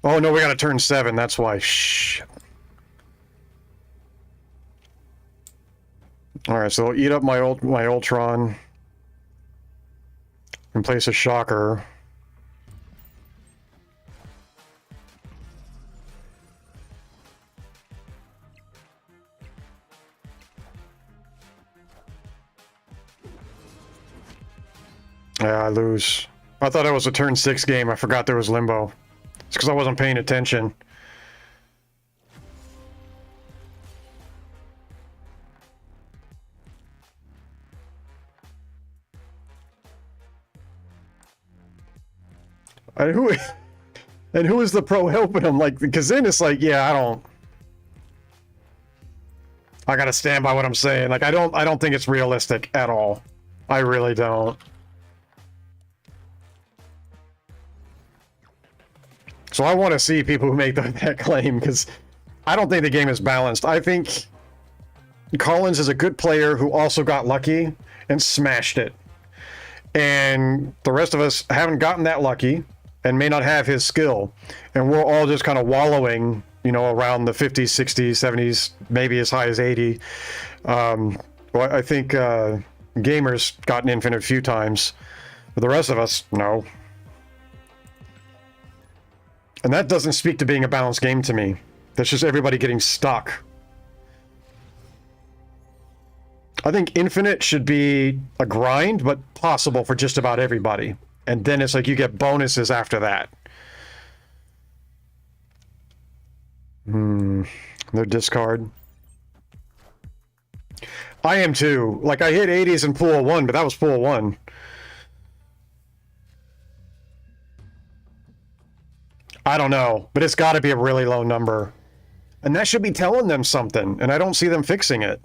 Oh no, we gotta turn 7, that's why. Shh. Alright, so I'll eat up my Ultron and place a Shocker. Yeah, I lose. I thought it was a turn 6 game. I forgot there was Limbo. It's because I wasn't paying attention. Who? And who is the pro helping him? Like, because then it's like, yeah, I gotta stand by what I'm saying. Like, I don't think it's realistic at all. I really don't. So I want to see people who make that claim, because I don't think the game is balanced. I think Collins is a good player who also got lucky and smashed it. And the rest of us haven't gotten that lucky and may not have his skill. And we're all just kind of wallowing, you know, around the 50s, 60s, 70s, maybe as high as 80. Well, I think Gamer's gotten infinite a few times. But the rest of us, no. And that doesn't speak to being a balanced game to me. That's just everybody getting stuck. I think infinite should be a grind, but possible for just about everybody. And then it's like you get bonuses after that. No discard. I am too. Like, I hit 80s in pool 1, but that was pool 1. I don't know, but it's got to be a really low number. And that should be telling them something, and I don't see them fixing it.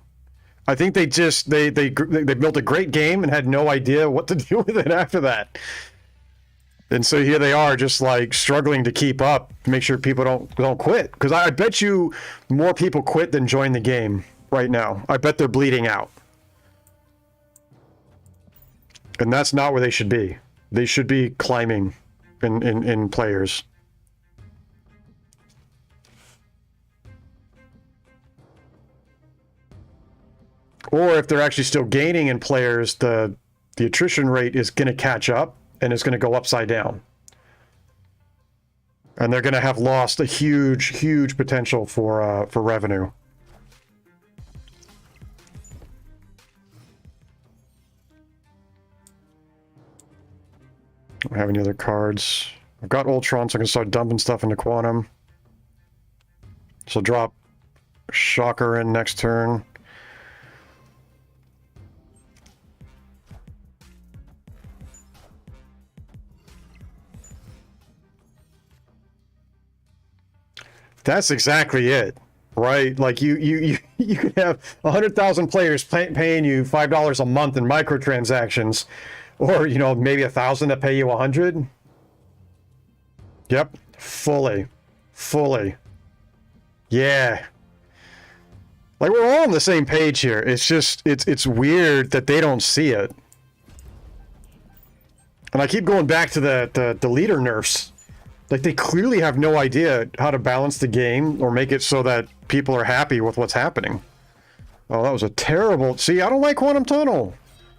I think they just they built a great game and had no idea what to do with it after that. And so here they are, just like struggling to keep up, to make sure people don't quit. Because I bet you more people quit than join the game right now. I bet they're bleeding out. And that's not where they should be. They should be climbing in players. Or if they're actually still gaining in players, the attrition rate is going to catch up and it's going to go upside down. And they're going to have lost a huge potential for revenue. I don't have any other cards. I've got Ultron, so I can start dumping stuff into Quantum. So drop Shocker in next turn. That's exactly it, right? Like you could have 100,000 players paying you $5 a month in microtransactions, or you know maybe 1,000 that pay you 100. Yep, fully. Yeah. Like we're all on the same page here. It's just it's weird that they don't see it. And I keep going back to the leader nerfs. Like, they clearly have no idea how to balance the game or make it so that people are happy with what's happening. Oh, that was a terrible... See, I don't like Quantum Tunnel.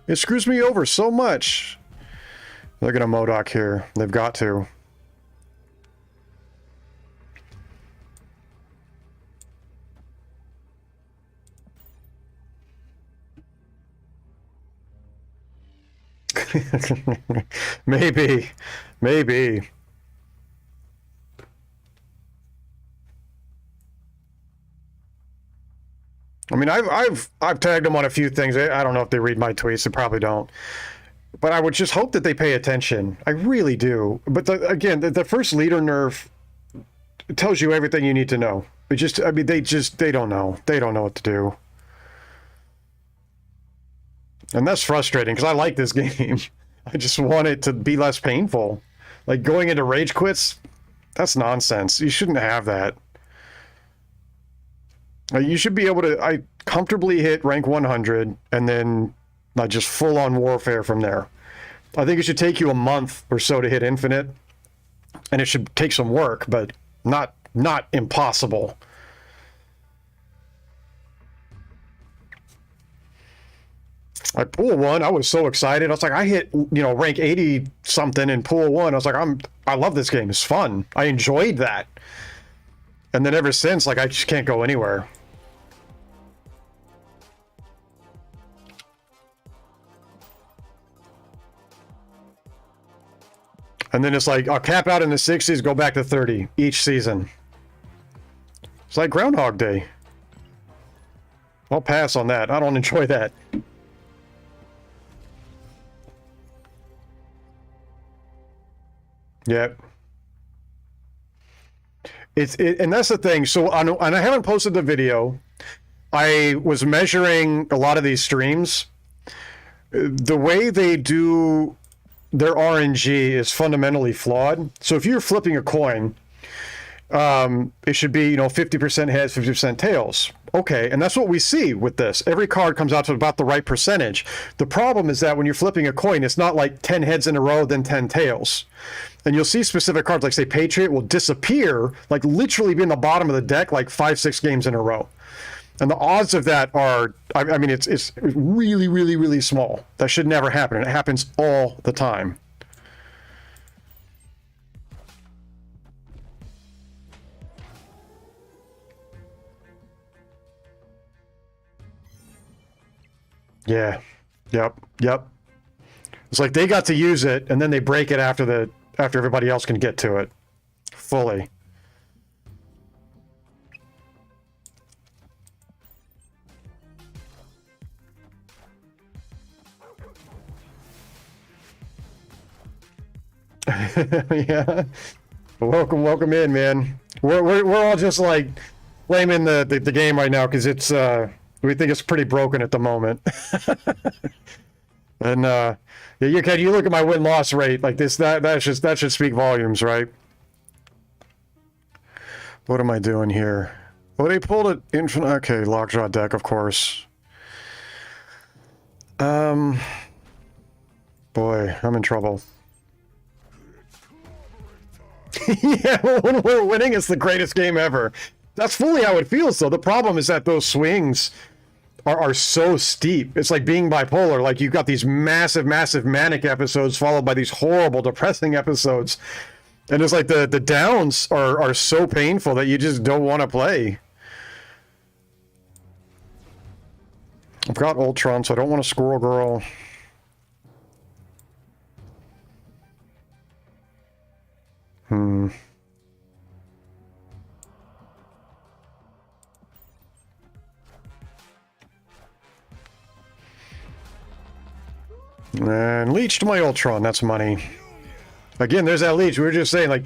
It screws me over so much. They're going to MODOK here. They've got to. Maybe. I mean, I've tagged them on a few things. I don't know if they read my tweets. They probably don't. But I would just hope that they pay attention. I really do. But again, the first leader nerf tells you everything you need to know. They don't know. They don't know what to do. And that's frustrating because I like this game. I just want it to be less painful. Like going into rage quits, that's nonsense. You shouldn't have that. You should be able to comfortably hit rank 100 and then just full-on warfare from there. I think it should take you a month or so to hit infinite, and it should take some work, but not impossible. I pool 1, I was so excited. I was like, I hit rank 80 something in pool 1. I was like, I love this game. It's fun. I enjoyed that. And then ever since, like, I just can't go anywhere. And then it's like, I'll cap out in the 60s, go back to 30 each season. It's like Groundhog Day. I'll pass on that. I don't enjoy that. Yep. And that's the thing. So and I haven't posted the video. I was measuring a lot of these streams. The way they do their RNG is fundamentally flawed. So if you're flipping a coin, it should be, 50% heads, 50% tails. Okay, and that's what we see with this. Every card comes out to about the right percentage. The problem is that when you're flipping a coin, it's not like 10 heads in a row, then 10 tails. And you'll see specific cards, like say Patriot, will disappear, like literally be in the bottom of the deck, like 5-6 games in a row. And the odds of that are, I mean, it's really, really, really small. That should never happen. And it happens all the time. Yeah. Yep. It's like they got to use it, and then they break it after everybody else can get to it fully. Yeah. Welcome in, man. We're all just like blaming the game right now because it's we think it's pretty broken at the moment. And yeah, you look at my win-loss rate like this, that should speak volumes, right? What am I doing here? Well, they pulled it in from, okay, lockjaw deck, of course. Boy, I'm in trouble. Yeah, when we're winning, it's the greatest game ever. That's fully how it feels, though. The problem is that those swings are so steep. It's like being bipolar. Like, you've got these massive manic episodes followed by these horrible, depressing episodes. And it's like the downs are so painful that you just don't want to play. I've got Ultron, so I don't want to Squirrel Girl. And leech to my Ultron, that's money. Again, there's that leech. We were just saying, like,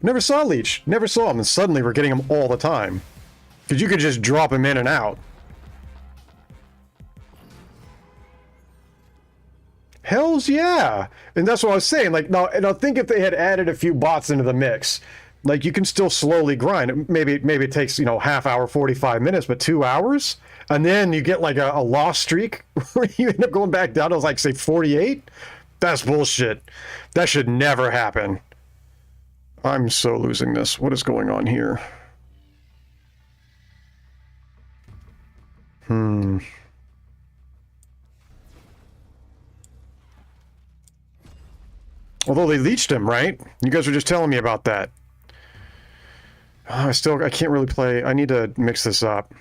never saw leech. Never saw him, and suddenly we're getting him all the time. Because you could just drop him in and out. Hells yeah! And that's what I was saying. Like, now think if they had added a few bots into the mix. Like, you can still slowly grind. Maybe it takes, half hour, 45 minutes, but 2 hours? And then you get like a lost streak where you end up going back down to like, say, 48? That's bullshit. That should never happen. I'm so losing this. What is going on here? Although they leeched him, right? You guys were just telling me about that. Oh, I can't really play. I need to mix this up.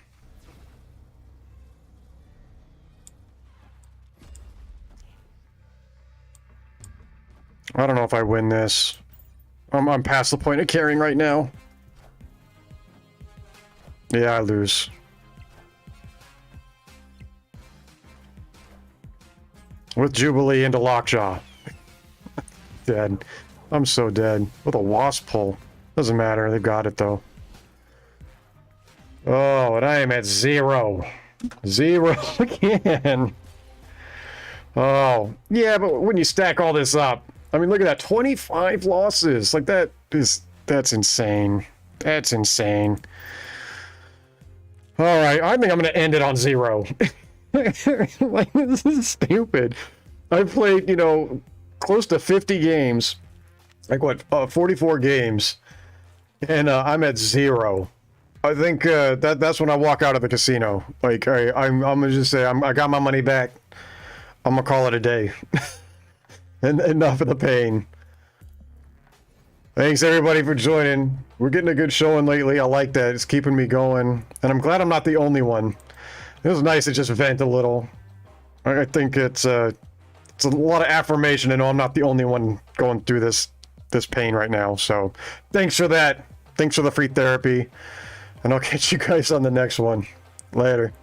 I don't know if I win this. I'm past the point of caring right now. Yeah, I lose. With Jubilee into Lockjaw. Dead. I'm so dead. With a wasp pull. Doesn't matter. They've got it, though. Oh, and I am at 0. 0 again. Oh, yeah, but when you stack all this up, I mean, look at that. 25 losses. Like, that's insane. That's insane. All right, I think I'm going to end it on 0. Like, this is stupid. I've played, close to 50 games. Like, what, 44 games. And I'm at 0. I think that's when I walk out of the casino. Like, I'm going to just say, I got my money back. I'm going to call it a day. And enough of the pain. Thanks, everybody, for joining. We're getting a good showing lately. I like that. It's keeping me going. And I'm glad I'm not the only one. It was nice to just vent a little. I think it's a lot of affirmation to know I'm not the only one going through this pain right now. So thanks for that. Thanks for the free therapy. And I'll catch you guys on the next one. Later.